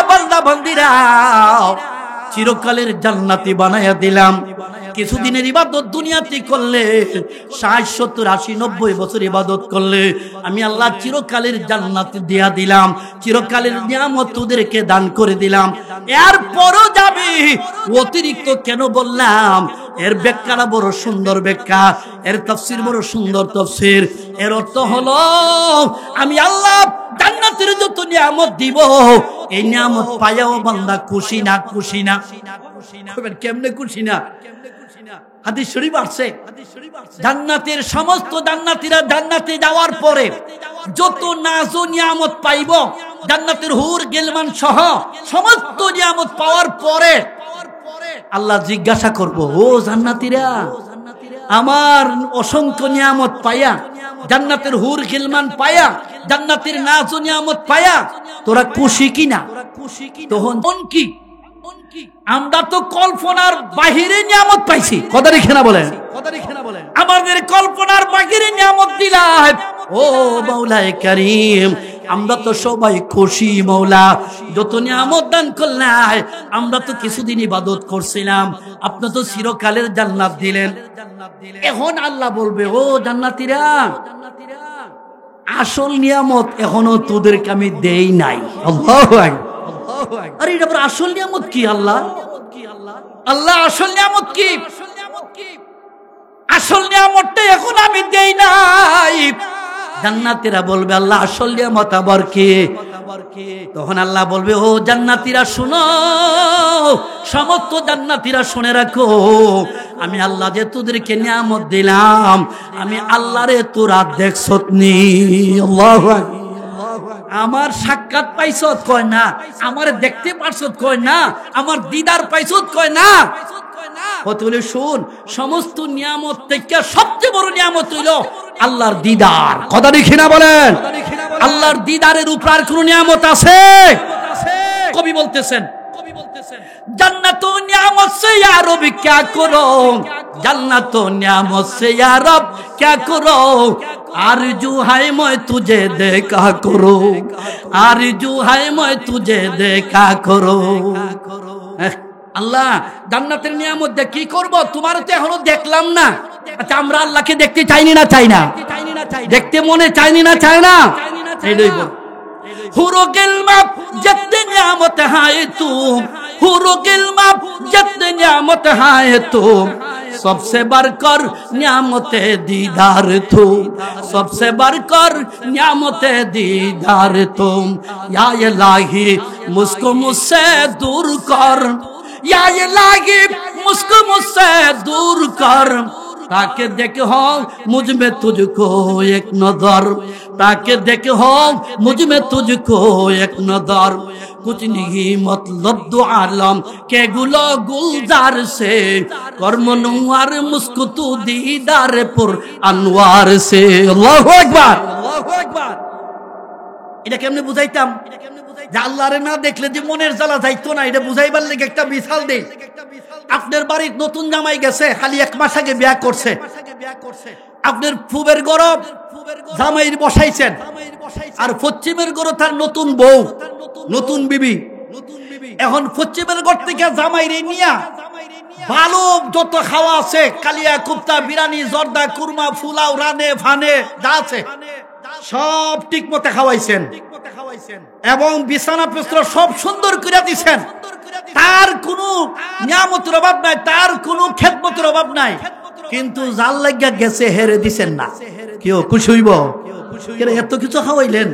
বান্দা বান্দিরা চিরকালের জান্নাতি বানায়া দিলাম। কিছুদিনের ইবাদত দুনিয়াতে করলে, 60, 70, 80, 90 বছর ইবাদত করলে আমি আল্লাহ চিরকালের জান্নাত দিয়া দিলাম, চিরকালের নিয়ামত তোদেরকে দান করে দিলাম। এরপরও যাবি, অতিরিক্ত কেন বললাম? এর ব্যাখ্যাটা বড় সুন্দর ব্যাখ্যা, এর তাফসীর বড় সুন্দর তাফসীর। এর অর্থ হলো আমি আল্লাহ জান্নাতের যত নিয়ামত দিব, এই নিয়ামত পাইয়াও বান্দা খুশি না, খুশি না। কেমনে খুশি না? হাদিস শরীফ আছে, জান্নাতের সমস্ত জান্নাতীরা জান্নাতে যাওয়ার পরে যত নাজ ও নিয়ামত পাইব, জান্নাতের হুর গিলমান সহ সমস্ত নিয়ামত পাওয়ার পরে আল্লাহ জিজ্ঞাসা করব, ও জান্নাতীরা, আমার অসংখ্য নিয়ামত পায়া, জান্নাতের হুর গিলমান পায়া, জান্নাতের নাজ ও নিয়ামত পায়া তোরা খুশি কিনা? তখন কি আমরা তো কল্পনার বাহিরে নিয়ামত পাইছি, কথা রেখে না বলেন, আমাদের কল্পনার বাহিরে নিয়ামত দিলাই। ও মাওলায়ে কারীম, আমরা তো সবাই খুশি মাওলা, যত নিয়ামত দান করলাই। আমরা তো কিছুদিন ইবাদত করছিলাম, আপনি তো চিরকালের জান্নাত দিলেন। এখন আল্লাহ বলবে, ও জান্নাতীরা, আসল নিয়ামত এখনো তোদেরকে আমি দেই নাই। আল্লাহু আকবার। আরে এটা আবার আসল নিয়ামত কি? আল্লাহ আল্লাহ আসল নিয়ামত কি? আসল নিয়ামতটা এখন আমি দেই নাই। জান্নাতীরা বলবে, আল্লাহ আসল নিয়ামত আবার কি? তখন আল্লাহ বলবে, ও জান্নাতীরা শুনো, সমস্ত জান্নাতীরা শুনে রাখো, আমি আল্লাহ যে তোদেরকে নিয়ামত দিলাম, আমি আল্লাহরে তোরা দেখছত নি। আল্লাহু আকবার। আমার সাক্ষাৎ পাইছত কয় না, আমার দেখতে পারছত কয় না, আমার দিদার পাইছত কয় না। বলে শুন, সমস্ত নিয়ামত থেকে সবচেয়ে বড় নিয়ামত হইল আল্লাহর দিদার। কথা দেখি না বলেন, আল্লাহর দিদারের উপর আর কোন নিয়ামত আছে? কবি বলতেছেন, জান্নাত নিয়ামত সে ইয়া রব क्या करो, জান্নাত নিয়ামত সে ইয়া রব क्या करो, आरज़ू है मैं तुझे देखा करो, आरज़ू है मैं तुझे देखा करो। আল্লাহ জান্নাতের নিয়ামত দিয়ে কি করব? তোমার তো এখনো দেখলাম না। আচ্ছা, আমরা আল্লাহকে দেখতে চাইনি না, চাই না? দেখতে মনে চাইনি না, চাই না? এইটাই বল। হুরো গিলমা जितने नियामत है तुम, হুরো গিলমা जितने नियामत है तुम, सबसे बढ़कर नियामते दीदार तुम, सबसे बढ़कर नियामते दीदार तुम। या इलाही मुझको मुझसे दूर कर, या इलाही मुझको मुझसे दूर कर, ताकि देखे हो मुझ में तुझको एक नजर, ताकि देखे हो मुझ में तुझको एक नजर। कुछ नहीं मतलब दो आलम के गुलो गुलजार से, कर्मनुआर मुस्को तू दीदार पुर अनवार से। अल्लाहु আকবার। এটা কেমনে বুঝাইতাম যে আল্লাহরে না দেখলে যে মনের জ্বালা যাইতো না, এটা বুঝাইবার লাগে একটা মিসাল দেই। আপনার বাড়ির নতুন জামাই গেছে, খালি 1 মাস আগে বিয়া করছে, আপনার ফুবের গরব জামাইর বসাইছেন, আর পশ্চিমের গরব তার নতুন বউ, নতুন বিবি। এখন পশ্চিমের ঘর থেকে জামাইরে নিয়া ভালো যত খাওয়া আছে, কালিয়া, কুপ্তা, বিরিয়ানি, জর্দা, কুরমা, ফুলাও, রানে ফানে যা আছে সব ঠিক মতো খাওয়াইছেন, এবং বিছানা বিছর সব সুন্দর করে দিছেন। তার কোনো নিয়ামতের অভাব নাই, তার কোনো খেদমতের অভাব নাই, কিন্তু জাল লাগিয়া গেছে হেরে দিছেন না। কেউ খুশি হইব? এত কিছু খাওয়াইলেন,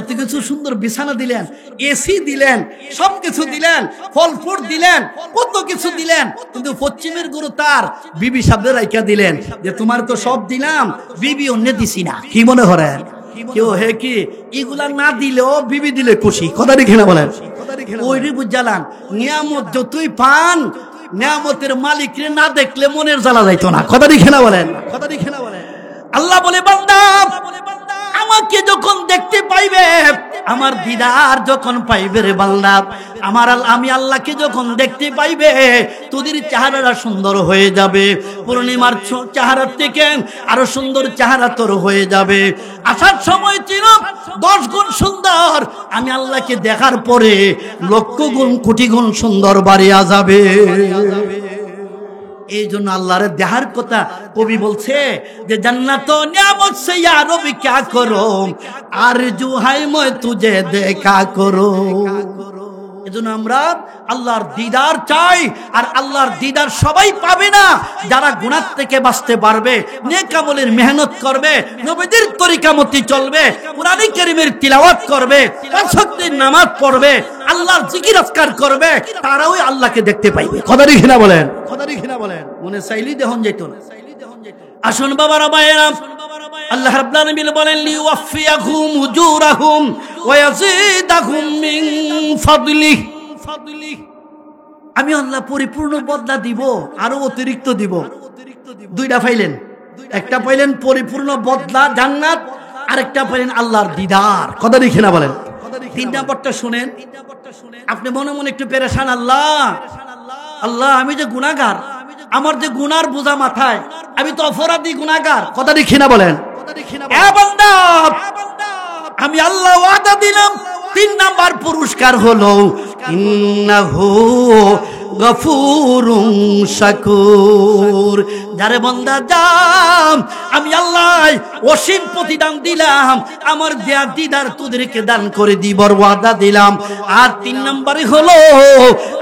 এত কিছু সুন্দর বিছানা দিলেন, এসি দিলেন, সবকিছু দিলেন, ফল ফ্রুট দিলেন, কত কিছু দিলেন, কিন্তু পশ্চিমের গুরু তার বিবি সামনে রাইখা দিলেন যে তোমার তো সব দিলাম, বিবি অন্য দিছি না। কি মনে করেন? কেউ হে কি এগুলা না দিলেও বিবি দিলে খুশি? কথা দেখে না বলেন, ওইটি বুঝালাম। নিয়ামত যতই পান, নিয়ামতের মালিকরে না দেখলে মনের জ্বালা যাইতো না। কথা দেখে না বলেন, কথা দেখে না বলেন। আল্লাহ বলে, বান্দা আমাকে যখন দেখতে পাইবে, আমার দিদার যখন পাইবে রে বান্দা, আমি আল্লাহকে যখন দেখতে পাইবে, তোদের চেহারাটা সুন্দর হয়ে যাবে, পূর্ণিমার চেহারার থেকে আরো সুন্দর চেহারা তোর হয়ে যাবে। আসার সময় ছিল 10 গুণ সুন্দর, আমি আল্লাহকে দেখার পরে লক্ষ গুণ কোটি গুণ সুন্দর বাড়িয়া যাবে। এই জন্য আল্লাহর দেহার কথা কবি বলছে যে জান্নাত নিয়ামত সে ইয়া রবি क्या करो, आरज़ू है मैं तुझे देखा करो। এজন্য আমরা আল্লাহর দিদার চাই। আর আল্লাহর দিদার সবাই পাবে না, যারা গুনাহ থেকে বাঁচতে পারবে, নেক আমলের মেহনত করবে, নবীদের তরিকা মতে চলবে, কোরআন কারীমের তিলাওয়াত করবে, পাঁচ ওয়াক্তের নামাজ পড়বে, আল্লাহর জিকির আজকার করবে, তারাও আল্লাহকে দেখতে পাইবে। কথা ঠিক না বলেন? মনে চাইলেই দেহন যেত না। আসুন বাবারা ভাইয়েরা, আল্লাহ রাব্বুল আলামিন বলেন লিওয়াফিয়াহুম উজুরাহুম ওয়া ইয়াজিদাহুম মিন ফাদলিহি, আমি আল্লাহ পরিপূর্ণ বদলা দিব, আরো অতিরিক্ত দিব। দুইটা পাইলেন, একটা পাইলেন পরিপূর্ণ বদলা জান্নাত, আরেকটা পাইলেন আল্লাহর দিদার। কথা দেখে না বলেন? তিন নাম্বারটা শুনেন, আপনি মনে মনে একটু পেরেশান, আল্লাহ আমি যে গুনাহগার, আমার যে গুনার বোঝা মাথায়, আমি তো অপরাধী গুনাহগার। কথা দেখে না বলেন? এ বান্দা, আমি আল্লাহ ওয়াদা দিলাম, তিন নাম্বার পুরস্কার হলো ইন্নাহু গফুরুন শাকুর। যারে বান্দা যাম, আমি আল্লাহ অসীম প্রতিদান দিলাম, আমার দেয়া দিদার তোদেরকে দান করে দিবার ওয়াদা দিলাম। আর তিন নম্বরে হলো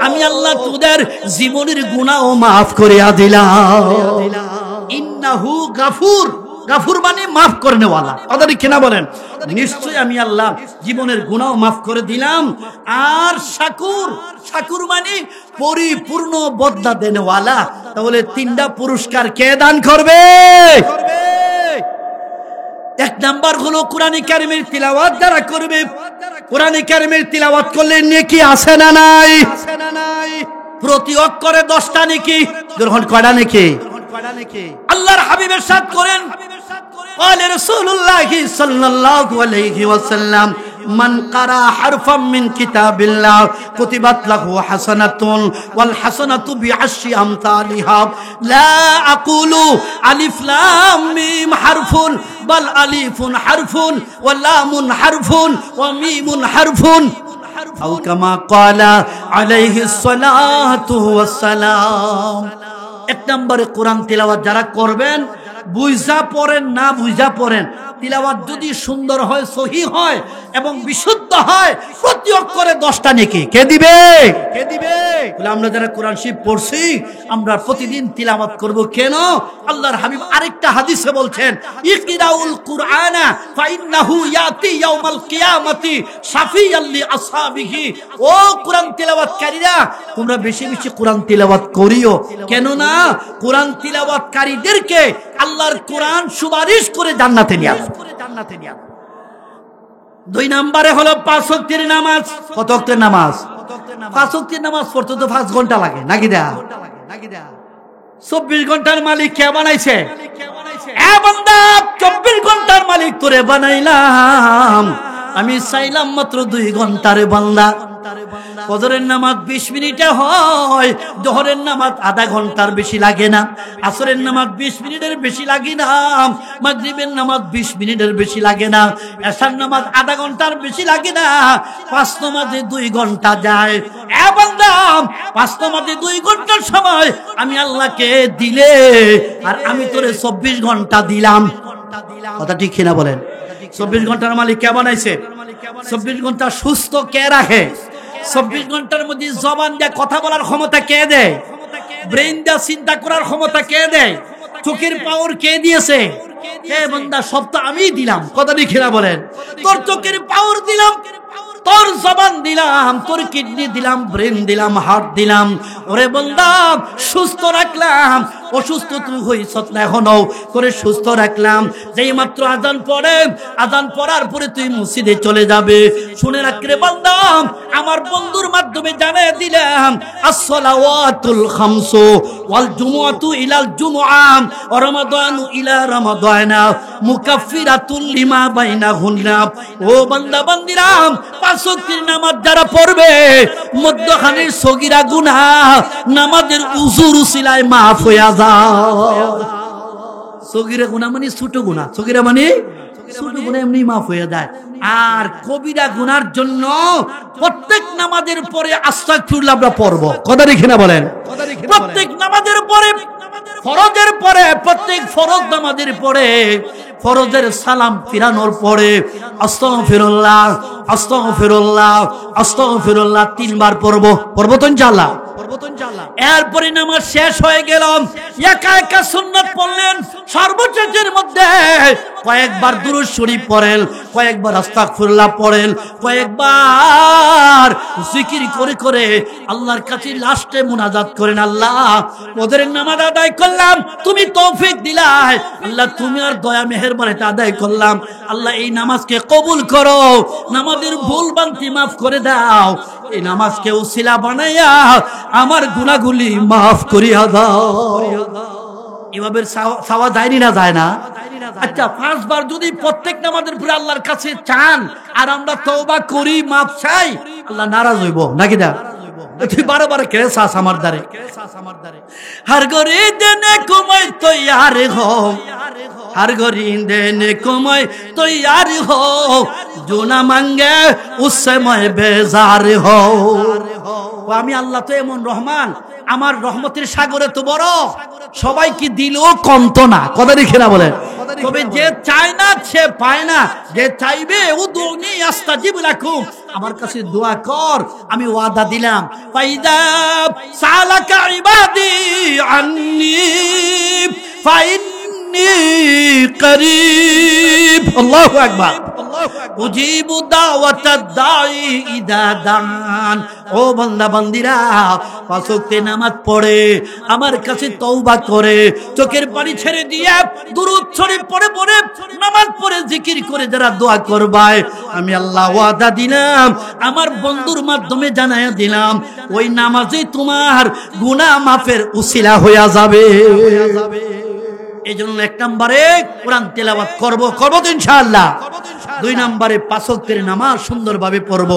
আমি আল্লাহ তোদের জীবনের গুনাহ মাফ করে দিলাম। ইন্নাহু গাফুর, গাফুর মানে মাফ করনেওয়ালা। কথা ঠিক না বলেন? নিশ্চয় আমি আল্লাহ জীবনের গুনাহ মাফ করে দিলাম। আর শাকুর, শাকুর মানে পরিপূর্ণ বদলা দেনেওয়ালা। তাহলে তিনটা পুরস্কার কে দান করবে? এক নাম্বার হলো কোরআনে কারিমের তিলাওয়াত যারা করবে। কোরআনে কারিমের তিলাওয়াত করলে নেকি আছে না নাই? প্রতি অক্ষরে 10টা নেকি। গ্রহণ কয়টা নেকি? আল্লাহর হাবিব ইরশাদ করেন, قال رسول الله صلى الله عليه وسلم من قرأ حرفا من كتاب الله كتبت له حسنة والحسنة بعشر أمثالها لا أقول ألف لام ميم حرف بل ألف حرف ولام حرف وميم حرف أو كما قال عليه الصلاة والسلام। এক নম্বরে কোরআন তিলাওয়াত যারা করবেন, বুঝা পড়েন না বুঝা পড়েন, তিলাওয়াত যদি সুন্দর হয়, সহি হয় এবং বিশুদ্ধ হয়, প্রতি অক্ষরে 10টা নেকি। কে দিবে? বলে আমরা যারা কোরআন শরীফ পড়ছি, আমরা প্রতিদিন তিলাওয়াত করব। কেন? আল্লাহর হাবিব আরেকটা হাদিসে বলছেন, ইকরাউল কুরআনা ফাইন্নাহু ইয়াতি ইয়াউমাল কিয়ামাতি শাফিয়াল লি আসহাবিহি। ও কোরআন তিলাওয়াতকারীরা, তোমরা বেশি বেশি কোরআন তিলাওয়াত করিও। কেন না? কোরআন তিলাওয়াতকারীদেরকে আল্লাহর কোরআন সুপারিশ করে জান্নাতে নিয়ে আসবে। দুই নম্বরে হলো 5 ওয়াক্তের নামাজ। কত ওয়াক্তের নামাজ? 5 ওয়াক্তের নামাজ পড়তে তো 5 ঘন্টা লাগে নাকি? 24 ঘন্টার মালিক কে বানাইছে? এ বান্দা, 24 ঘন্টার মালিক তোরে বানাইলাম, আমি চাইলাম মাত্র 2 ঘন্টার বান্দা। ফজরের নামাজ 20 মিনিটে হয়, জোহরের নামাজ আধা ঘন্টার বেশি লাগে না, আসরের নামাজ 20 মিনিটের বেশি লাগে না, মাগরিবের নামাজ 20 মিনিটের বেশি লাগে না, এশার নামাজ আধা ঘন্টার বেশি লাগে না, 5 নামাজে 2 ঘন্টা যায়। এ বান্দা, 5 নামাজে 2 ঘন্টার সময় আমি আল্লাহকে দিলে, আর আমি তোরে 24 ঘন্টা দিলাম। কথা ঠিক কিনা বলেন? 24 ঘন্টার মালিক কে বানাইছে? 24 ঘন্টা সুস্থ কে রাখে? 24 ঘন্টার মধ্যে জবান দিয়ে কথা বলার ক্ষমতা কে দেয়? ব্রেন দিয়ে চিন্তা করার ক্ষমতা কে দেয়? চোখের পাওয়ার কে দিয়েছে? এ বান্দা, সব তো আমিই দিলাম। কথা ঠিক কিনা বলেন? তোর চোখের পাওয়ার দিলাম, তোর জবান দিলাম, তোর কিডনি দিলাম, ব্রেন দিলাম, হার্ট দিলাম। ওরে বান্দা, সুস্থ রাখলাম। অসুস্থ তুই হইছ না এখনো, করে সুস্থ রাখলাম। যেই মাত্র আজান পড়ে, আজান পড়ার পরে তুই মসজিদে চলে যাবে। শুনে রাখ রে বান্দা, আমার বন্ধুর মাধ্যমে জানিয়ে দিলাম, as-salawatul khamsu wal jumu'atu ilal jumu'ah wa ramadanu ila ramadana mukaffiratun lima bainahunna। ও বান্দা বান্দিরাম, 5 ওয়াক্তের নামাজ যারা পড়বে, মধ্যখানে সগীরা গুনাহ নামাজের উজুর উসিলায় মাফ হয়ে যায়। সগীরা গুনাহ মানে ছোট গুনাহ, সগীরা মানে ছোট গুনাহ এমনি মাফ হয়ে যায়। আর কবিরা গুনার জন্য প্রত্যেক নামাজের পরে আস্তাগফিরুল্লাহ আমরা পড়ব। কথা দেখে না বলেন? প্রত্যেক নামাজের পরে, ফরজের পরে, প্রত্যেক ফরজ নামাজের পরে ফরজের সালাম ফিরানোর পরে আস্তাগফিরুল্লাহ আস্তাগফিরুল্লাহ আস্তাগফিরুল্লাহ 3 বার পড়ব তো ইনশাআল্লাহ। এরপরে নামাজ শেষ হয়ে গেল, একা একা সুন্নাত পড়লেন, সর্বশেষের মধ্যে কয়েকবার দুরূদ শরীফ পড়েন, কয়েকবার আস্তাগফিরুল্লাহ পড়েন, কয়েকবার জিকির করে করে আল্লাহর কাছে লাস্টে মুনাজাত করেন, আল্লাহ ওদের নামাজ আদায় করলাম, তুমি তৌফিক দিলা, আল্লাহ তুমি আর দয়া মেহেরবানিতে আদায় করলাম, আল্লাহ এই নামাজকে কবুল করো, নামাজের ভুল ভ্রান্তি মাফ করে দাও, এই নামাজকে উসিলা বানাইয়া আমার গুনাহগুলি মাফ করিয়া দাও। এভাবে চাওয়া যায়নি না যায় না? আচ্ছা 5 বার যদি প্রত্যেক নামাজের পরে আল্লাহর কাছে চান আর আমরা তওবা করি, মাফ চাই, আল্লাহ নারাজ হইব নাকি? না তুই বারবার কে চাস আমার দ্বারে? हर गोरी देने कमाई तो यार हो, हर गोरी देने कमाई तो यार हो, जो ना मांगे उससे मैं बेजार हो। আমি আল্লাহ তো এমন রহমান, আমার রহমতের সাগরে তো বড়, সবাই কি দিলেও কমতো না, কথা দেখে না বলে। তবে যে চায় না সে পায় না, যে চাইবে উদুনি আস্তাজিব লাকুম, আমার কাছে দোয়া কর, আমি ওয়াদা দিলাম, ফাইদা সালাকা ইবাদি আন্নি ফাইন্নি করিব, আল্লাহু আকবার, উজিবু দাওয়াতাদ দাঈ ইদা দান। ও বান্দা বান্দিরা, 5 ওয়াক্তে নামাজ পড়ে আমার কাছে তওবা করে চোখের পানি ছেড়ে দিয়ে দুরূদ শরীফ পড়ে পড়ে নামাজ পড়ে জিকির করে যারা দোয়া করবায়, আমি আল্লাহ ওয়াদা দিলাম, আমার বন্ধুর মাধ্যমে জানায়া দিলাম, ওই নামাজে তোমার গুনাহ মাফের উসিলা হয়ে যাবে। এই জন্য 1 নম্বরে কোরআন তেলাওয়াত করব তো ইনশাআল্লাহ। 2 নম্বরে 5 ওয়াক্তের নামাজ সুন্দরভাবে পড়ব।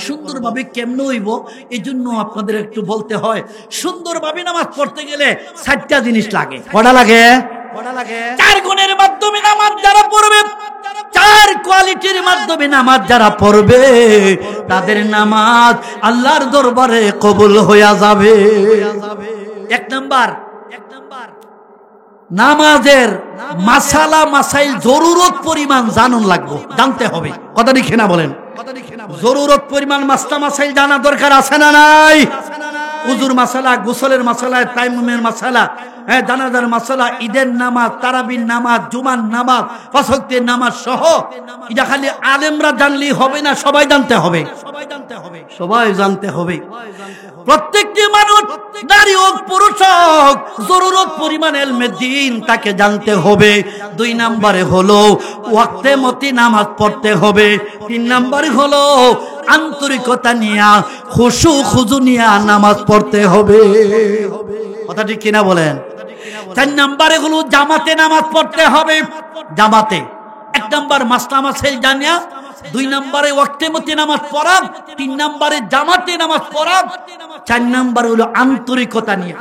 সুন্দরভাবে কেমনে হইব এই জন্য আপনাদের একটু বলতে হয়, সুন্দরভাবে নামাজ পড়তে গেলে 4টা জিনিস লাগে। কটা লাগে? 4 গুণের মাধ্যমে নামাজ যারা পড়বে, 4 কোয়ালিটির মাধ্যমে নামাজ যারা পড়বে, তাদের নামাজ আল্লাহর দরবারে কবুল হয়ে যাবে। 1 নাম্বার, নামাজের মাসালা মাসাইল জরুরত পরিমাণ জানুন লাগবে, জানতে হবে, কথা লিখে না বলেন। জরুরত পরিমাণ মাসলা মাসাইল জানা দরকার আছে না নাই? উজুর মাসালা, গোসলের মাসালা, তায়াম্মুমের মাসালা, জানাজার মাসালা, ঈদের নামাজ, তারাবির নামাজ, জুমার নামাজ, 5 ওয়াক্তের নামাজ সহ, এটা খালি আলেমরা জানলেই হবে না, সবাই জানতে হবে, সবাই জানতে হবে। প্রত্যেকটি মানুষ, নারী হোক পুরুষ হোক, জরুরত পরিমাণ ইলমে দ্বীন তাকে জানতে হবে। 2 নম্বরে হলো ওয়াক্তে মতি নামাজ পড়তে হবে। 3 নম্বরে হলো আন্তরিকতা নিয়া, খুশু খুজু নিয়া নামাজ পড়তে হবে, কথা ঠিক কিনা বলেন? 4 নম্বরে হলো জামাতে নামাজ পড়তে হবে, জামাতে। 1 নম্বর মাসলা মাসাইল জানিয়া, 2 নম্বরে ওয়াক্তে মতি নামাজ পড়া, 3 নম্বরে জামাতে নামাজ পড়া, 4 নম্বর হলো আন্তরিকতা নিয়া,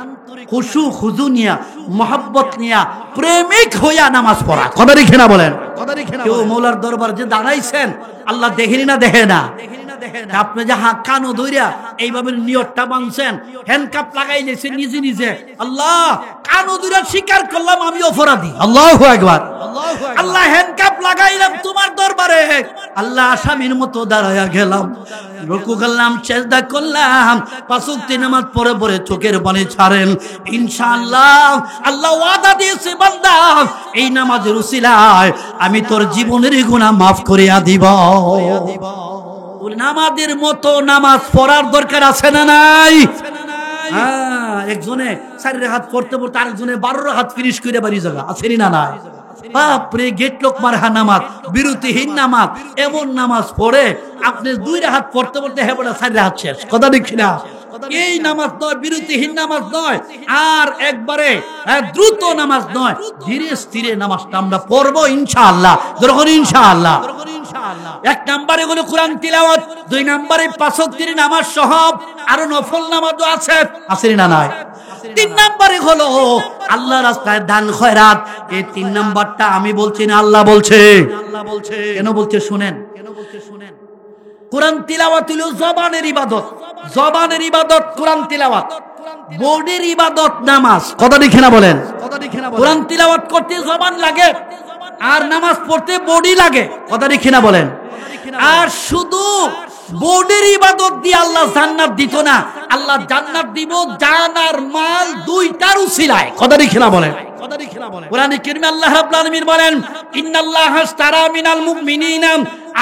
খুশু খুজু নিয়া, মোহাব্বত নিয়া, প্রেমিক হইয়া নামাজ পড়া, কথা ঠিক কিনা বলেন? কেউ মৌলার দরবার যে দাঁড়াইছেন, আল্লাহ দেখেনি না? দেখে না? আপনি যে কানো ধইরা এইভাবে নিয়তটা বানছেন, হ্যান্ডকাপ লাগাই দিয়েছেন নিজে নিজে, আল্লাহ কানো ধইরা স্বীকার করলাম আমি অপরাধী, আল্লাহু আকবার, আল্লাহ হ্যান্ডকাপ লাগাইলাম তোমার দরবারে, আল্লাহ আসামির মতো দাঁড়ায়া গেলাম, রুকু করলাম, সিজদা করলাম, 5 ওয়াক্তে নামাজ পড়ে পড়ে চোখের পানি ছাড়েন, ইনশাআল্লাহ আল্লাহ ওয়াদা দিয়েছে, বান্দা এই নামাজের উসিলায় আমি তোর জীবনের গুনাহ মাফ করিয়া দিব। নামাজের মতো নামাজ পড়ার দরকার আছে না নাই? একজনে 4 রাকাত পড়তে পড়তে আরেকজনে 12 রাকাত ফিনিশ করে বাড়ি যাবে, আছেনি না নাই? বাপরে, গেট লোক মারহা নামাজ, বিরতিহীন নামাজ, এমন নামাজ পড়ে আপনি 2 রাকাত পড়তে পড়তে হেবড়া 4 রাকাত শেষ, কথা দেখি না? এই নামাজ নয়, বিরতিহীন নামাজ নয়, আর একবারে দ্রুত নামাজ নয়, ধীরে স্থিরে নামাজটা আমরা পড়বো ইনশাআল্লাহ, যখন ইনশাআল্লাহ। 1 নম্বরে হলো কোরআন তিলাওয়াত, 2 নম্বরে 5 ওয়াক্তের নামাজ সহ আরো নফল নামাজও আছে, আছে না নাই? 3 নম্বরে হলো আল্লাহর রাস্তায় দান খয়রাত। এই 3 নম্বরটা আমি বলছি না, আল্লাহ বলছে। কেন বলছে শুনেন, কোরআন তিলাওয়াত হলো জবানের ইবাদত, জবানের ইবাদত কোরআন তিলাওয়াত, বোর্ডের ইবাদত নামাজ, কথা দেখে না বলেন? কোরআন তিলাওয়াত করতে জবান লাগে, আর নামাজ পড়তে বডি লাগে, কথা ঠিক না বলেন? আর শুধু বডির ইবাদত দিয়ে আল্লাহ জান্নাত দিত না, আল্লাহ জান্নাত দিব জান আর মাল দুইটার উসিলায়, কথা ঠিক না বলেন? কোরআনে কারীমে আল্লাহ রাব্বুল আলামিন বলেন, ইন্নাল্লাহা আশতারা মিনাল মুমিনিনা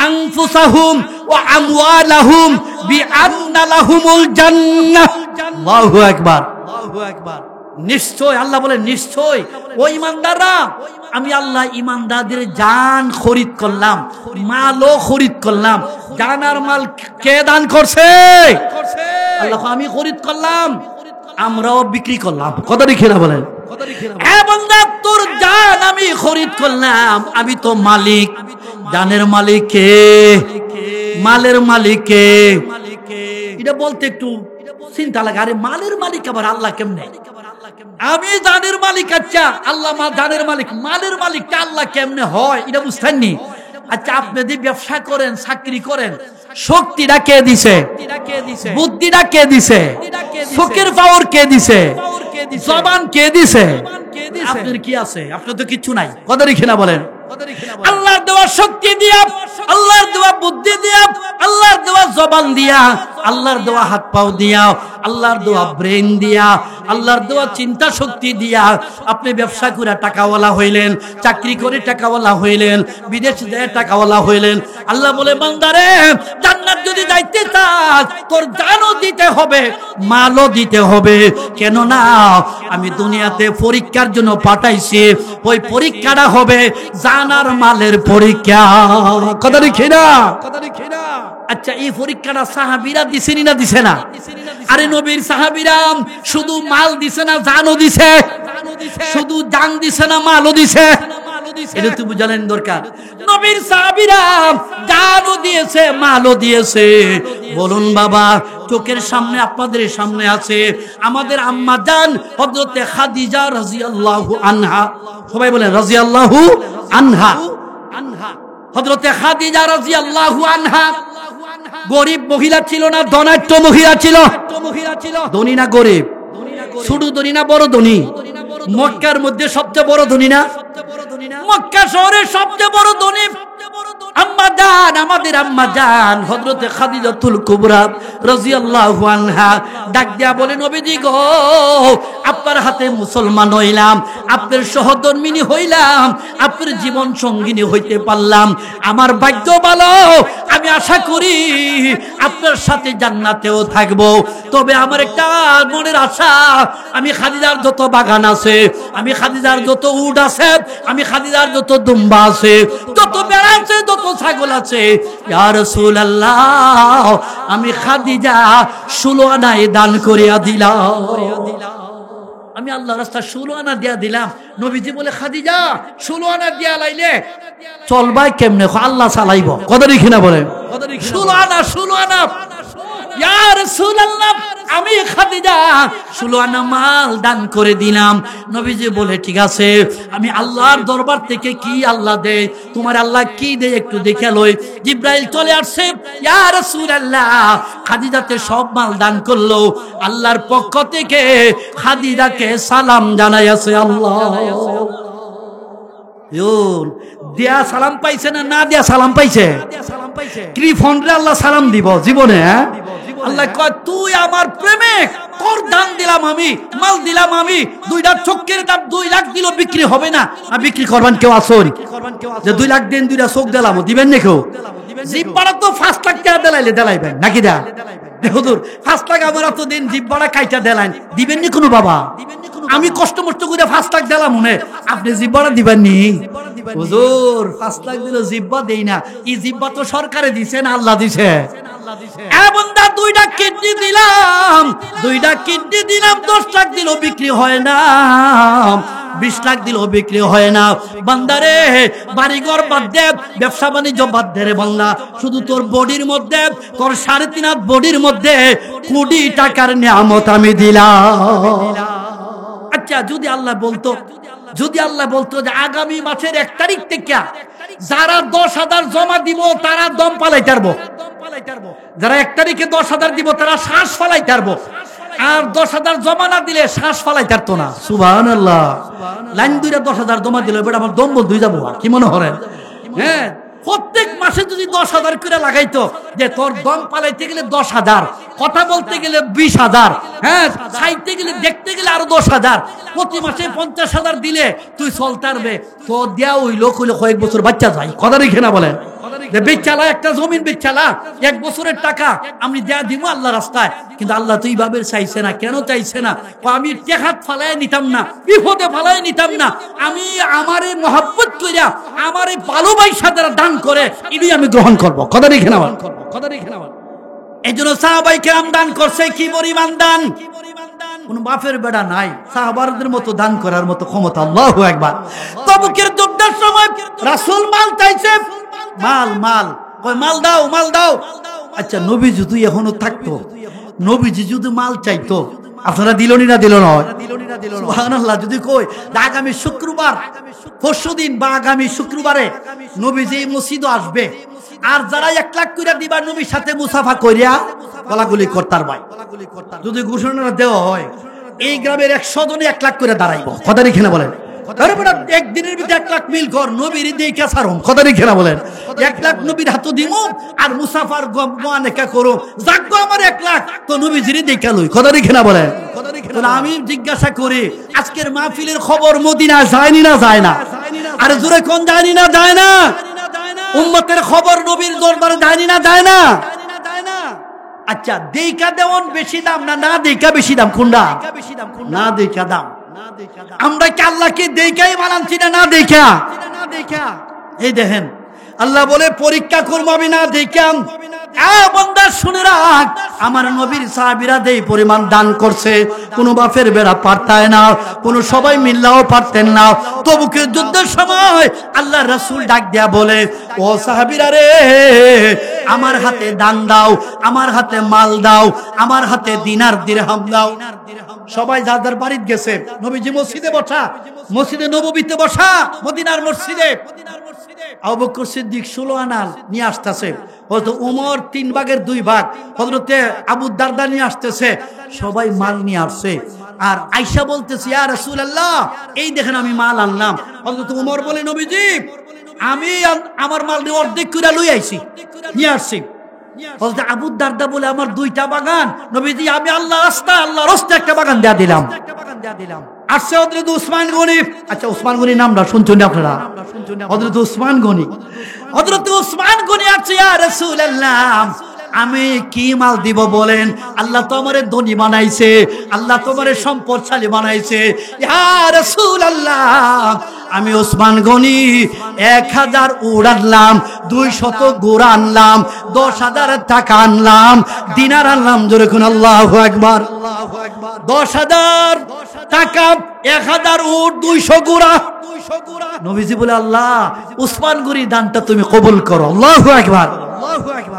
আনফুসাহুম ওয়া আমওয়ালাহুম বিআন্না লাহুমুল জান্নাহ। আল্লাহু আকবার, আল্লাহু আকবার। নিশ্চয় আল্লাহ বলেন, নিশ্চয় ও ঈমানদাররা, আমি আল্লাহ ঈমানদারদের জান খরিদ করলাম, মালও খরিদ করলাম। জান আর মাল কে দান করছে? আল্লাহ। আমি খরিদ করলাম, আমরাও বিক্রি করলাম, কথা ঠিক না বলেন? তোর জান আমি খরিদ করলাম, আমি তো মালিক। জানের মালিক কে? মালের মালিক কে? এটা বলতে একটু চিন্তা লাগে, আরে মালের মালিক আবার আল্লাহ কেমনে? আমি জানের মালিক, আচ্ছা আল্লাহ জানের মালিক, মালের মালিকটা আল্লাহ কেমনে হয় এটা বুঝতেননি? আচ্ছা আপনি যদি ব্যবসা করেন, চাকরি করেন, শক্তিটা কে দিছে? বুদ্ধিটা কে দিছে? চোখের পাওয়ার কে দিছে? জবান কে দিছে? আপনার কি আছে? আপনার তো কিছু নাই, কথা ঠিক না বলেন? আল্লাহর দেওয়া শক্তি দিয়া, আল্লাহর দেওয়া বুদ্ধি দিয়া, আল্লাহর দেওয়া জবান দিয়া, আল্লাহর দেওয়া হাত পাও দিয়া, আল্লাহর দেওয়া ব্রেন দিয়া, আল্লাহর দেওয়া চিন্তা শক্তি দিয়া আপনি ব্যবসা করে টাকাওয়ালা হইলেন, চাকরি করে টাকাওয়ালা হইলেন, বিদেশ যায় টাকাওয়ালা হইলেন। আল্লাহ বলে, বান্দারে জান্নাত যদি যাইতে চাস তোর জানও দিতে হবে, মালও দিতে হবে। কেন না, আমি দুনিয়াতে পরীক্ষার জন্য পাঠাইছি, ওই পরীক্ষাটা হবে জানার মালের পরীক্ষা, কথা ঠিক না? আচ্ছা এই পরীক্ষাটা সাহাবীরা দিছেন না দিছে না? আরে নবীর সাহাবীরা শুধু মাল দিছে না, জানও দিছে। শুধু জান দিছে না, মালও দিছে। এটা তো বুঝালেন দরকার। নবীর সাহাবীরা জানও দিয়েছে, মালও দিয়েছে। বলুন বাবা, চোখের সামনে আপনাদের সামনে আছে আমাদের আম্মা জান হযরতে খাদিজা রাদিয়াল্লাহু আনহা। সবাই বলেন রাদিয়াল্লাহু আনহা। হযরতে খাদিজা রাদিয়াল্লাহু আনহা গরিব মহিলা ছিল না, ধনাঢ্য মহিলা ছিল? ধনী না গরিব? ছোট ধনী না বড় ধনী? মক্কার মধ্যে সবচেয়ে বড় ধনী না? মক্কা শহরের সবচেয়ে বড় ধনী আম্মা জান, আমাদের আম্মা জান হযরতে খাদিজাতুল কুবরা রাদিয়াল্লাহু আনহা ডাক দিয়া বলে, নবীজি গো, আপনার হাতে মুসলমান হইলাম, আপনার সহধর্মিনী হইলাম, আপনার জীবন সঙ্গিনী হইতে পারলাম, আমার ভাগ্য ভালো। আমি আশা করি আপনার সাথে জান্নাতেও থাকবো। তবে আমার একটা মনের আশা, আমি খাদিজার যত বাগান আছে, আমি খাদিজার যত উট আছে, আমি খাদিজার যত দুম্বা আছে, যত বেড়া আছে, যত ছাগল আছে, ইয়া রাসূলুল্লাহ আমি খাদিজা 16 আনায় দান করিয়া দিলাম। আমি আল্লাহ রাস্তা 16 আনা দিয়া দিলাম। নবীজি বলে, খাদিজা 16 আনা দিয়া লাইলে চলবাই কেমনে? আল্লাহ চালাইব, কথা ঠিক না বলেন? 16 আনা, 16 আনা। ইয়া রাসূলুল্লাহ আমি খাদিজা 16 আনা মাল দান করে দিলাম। নবীজি বলে, ঠিক আছে, আমি আল্লাহর দরবার থেকে কি আল্লাহ দেয়, তোমার আল্লাহ কি দেয় একটু দেখে লই। জিবরাইল চলে আসছে, ইয়া রাসূলুল্লাহ খাদিজাতে সব মাল দান করলো, আল্লাহর পক্ষ থেকে খাদিজাকে সালাম জানাইছে আল্লাহ। দিয়া সালাম পাইছে না, না দিয়া সালাম পাইছে? কি ফন্ডে আল্লাহ সালাম দিব জীবনে? আল্লাহ কয়, তুই আমার প্রেমিক, তোর দান দিলাম আমি, মাল দিলাম আমি, 2টা চোখের দাম 2 লাখ দিল বিক্রি হবে না। বিক্রি করবেন কেউ আসুন যে 2 লাখ দেন, 2টা চোখ দিলাম, দিবেন না কেউ? জিব্বাটা তো 5 লাখ টাকা দিলাইলে দিলাইবেন নাকি? দা হুজুর 5 লাখ আমার তো দিন, জিব্বাটা কাইটা দিলাইন, দিবেন নি কোনো বাবা? আমি কষ্ট মষ্ট করে 5 লাখ দিলাম, মনে আপনি জিব্বাটা দিবেন নি? হুজুর 5 লাখ দিল, জিব্বা দেই না। এই জিব্বা তো সরকারে দিছে না আল্লাহ দিছে? বন্ধা 2টা কিডনি দিলাম, 2টা কিডনি দিলাম, 10 লাখ দিল বিক্রি হয় না, 20 লাখ দিল বিক্রি হয় না। বান্দারে বাড়িঘর বাদ দে, ব্যবসা বাণিজ্য বাদ দে রে বান্দা, শুধু তোর বডির মধ্যে, তোর 3.5 হাত বডির মধ্যে কোটি টাকার নিয়ামত আমি দিলাম। আচ্ছা যদি আল্লাহ বলতো যে আগামী মাসের 1 তারিখ থেকে যারা 10,000 জমা দিব তারা দম পালাইতে পারবো, যারা 1 তারিখে 10,000 দিব তারা শ্বাস ফালাইতে পারবো, আর 10,000 জমা না দিলে শ্বাস ফালাই পারতো না। সুবহানাল্লাহ। লাইন দুইটা 10,000 জমা দিলে বেটা আমার দম বন্ধ হয়ে যাবো। কি মনে করেন? হ্যাঁ, প্রত্যেক মাসে যদি 10,000 করে লাগাইতো, যে তোর দম পালাইতে গেলে 10,000, কথা বলতে গেলে 20,000, হ্যাঁ, খাইতে গেলে দেখতে গেলে আরো 10,000, প্রতি মাসে 50,000 দিলে তুই চলতারবে। তো দেয়া ওই লোক হইলো কয়েক বছর বাচ্চা যায়। কথা রেখে না বলেন, বেচালা একটা জমিন বেচালা 1 বছরের টাকা আমি দেয়া দিব আল্লাহ রাস্তায়। কিন্তু আল্লাহ তো এইভাবে চাইছে না। কেন চাইছে না? আমি টেকাত ফালাই নিতাম না, বিপদে ফালাই নিতাম না। আমি আমারে মহব্বত কইরা আমারে ভালোবাসা দ্বারা দান করে এটাই আমি গ্রহণ করব। কথা রেখে না বলেন, কথা রেখে না বলেন। এই জন্য সাহাবায়ে কেরাম দান করছে। কি পরিমাণ দান! কোন বাপের বেড়া নাই সাহাবাদের মতো দান করার মতো ক্ষমতা। আল্লাহু আকবার। তবুকের যুদ্ধের সময় রাসূল মাল চাইছে, মাল মাল কই মাল দাও, মাল দাও। আচ্ছা, নবী যদি এখনো থাকতো, নবীজি যদি মাল চাইতো, আপনারা দিলনি না দিল না? সুবহানাল্লাহ। যদি কই আগামী শুক্রবার, পরশুদিন বা আগামী শুক্রবারে নবীজি মসজিদে আসবে, আর যারা 1 লাখ করে দিবা নবীর সাথে মুসাফা করিয়া গলাগুলি করতার ভাই, যদি ঘোষণা দেওয়া হয় এই গ্রামের 100 জনে 1 লাখ করে দাঁড়াইব। কথা রেখে না বলেন। একদিনের ভিতরে 1 লাখ মিল কর নবীর দিকে সারম। কথা রেখে না বলেন। 1 লাখ নবীর হাত দিব আর মুসাফার গমানেকা করো, যাকবো আমার 1 লাখ তো নবীজির দিকে লই। কথা রেখে না বলেন। আমি জিজ্ঞাসা করি, আজকের মাহফিলের খবর মদিনা যায়নি না যায় না? আরে জোরে কোন যায়নি না যায় না? উম্মতের খবর নবীর দরবারে যায়নি না যায় না? আচ্ছা, দেখা দেওয়ান বেশি দাম না না দেখা বেশি দাম? কোনটা? না দেখা দাম। আমরা কি আল্লাহকে দেখাই মানাচ্ছি না না দেখা? এই দেখেন আল্লাহ বলে পরীক্ষা করবো আমি না দেখাম। বান্দা শুনে রাখ, আমার নবীর সাহাবীরা যেই পরিমাণ দান করছে কোন বাপের বেড়া পারতায় না, কোন সবাই মিল্লাও পারতেন না। তবুকের যুদ্ধের সময় আল্লাহ রাসূল ডাক দেয়া বলে, ও সাহাবীরা রে, আমার হাতে দান দাও, আমার হাতে মাল দাও, আমার হাতে দিনার দিরহাম দাও। সবাই যাদের বাড়িতে গেছে, নবীজি মসজিদে বসা, মসজিদে নববীতে বসা, মদিনার মসজিদে। আবু বকর সিদ্দিক 16 আনা নিয়ে আসতেছে, হযরত ওমর 3 ভাগের 2 ভাগ, হযরতে আবু দারদা নিয়ে আসতেছে, সবাই মাল নিয়ে আসছে। আর আয়েশা বলতেছে, ইয়া রাসূলুল্লাহ, এই দেখেন আমি মাল আনলাম। হযরত ওমর বলে, নবীজি আমি আমার মাল অর্ধেক করে লই আইছি, নিয়ে আসছি। হযরত আবু দারদা বলে, আমার 2টা বাগান নবীজি, আমি আল্লাহর রাস্তায় একটা বাগান দেয়া দিলাম। আসছে হযরত উসমান গনি। আচ্ছা, উসমান গনির নামটা শুনছেন আপনারা? হযরত উসমান গনি, হযরত উসমান গনি আছে, ইয়া রাসূলুল্লাহ আমি কি মাল দিব বলেন? আল্লাহ তো আমারে ধনী বানাইছে, আল্লাহ তো আমারে সম্পদশালী বানাইছে। ইয়া রাসূলুল্লাহ আমি ওসমান গনি 1000 উট আনলাম, 200 ঘোড়া আনলাম, 10,000 টাকা আনলাম, দিনার আনলাম। জোরে কোন আল্লাহু আকবার। 10,000 টাকা, 1000 উট, 200 ঘোড়া। নবীজি বলে, আল্লাহ উসমান গনির দানটা তুমি কবুল করো। আল্লাহু আকবার।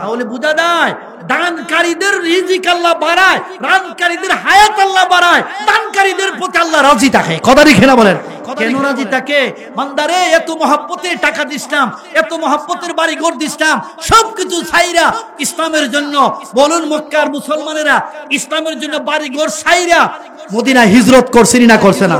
তাহলে বুঝা যায় দানকারীদের রিজিক আল্লাহ বাড়ায়, দানকারীদের হায়াত আল্লাহ বাড়ায়, দানকারীদের প্রতি আল্লাহ রাজি থাকে। কথা রেখে না বলেন। কেন রাজি থাকে? বান্দারে এত মহব্বতের টাকা দিছিলাম, এত মহব্বতের বাড়ি ঘর দিছিলাম, সবকিছু ছাইরা ইসলামের জন্য, বলুন মক্কার মুসলমানেরা ইসলামের জন্য বাড়ি ঘর ছাইরা মদিনা হিজরত করছেন না করছে না?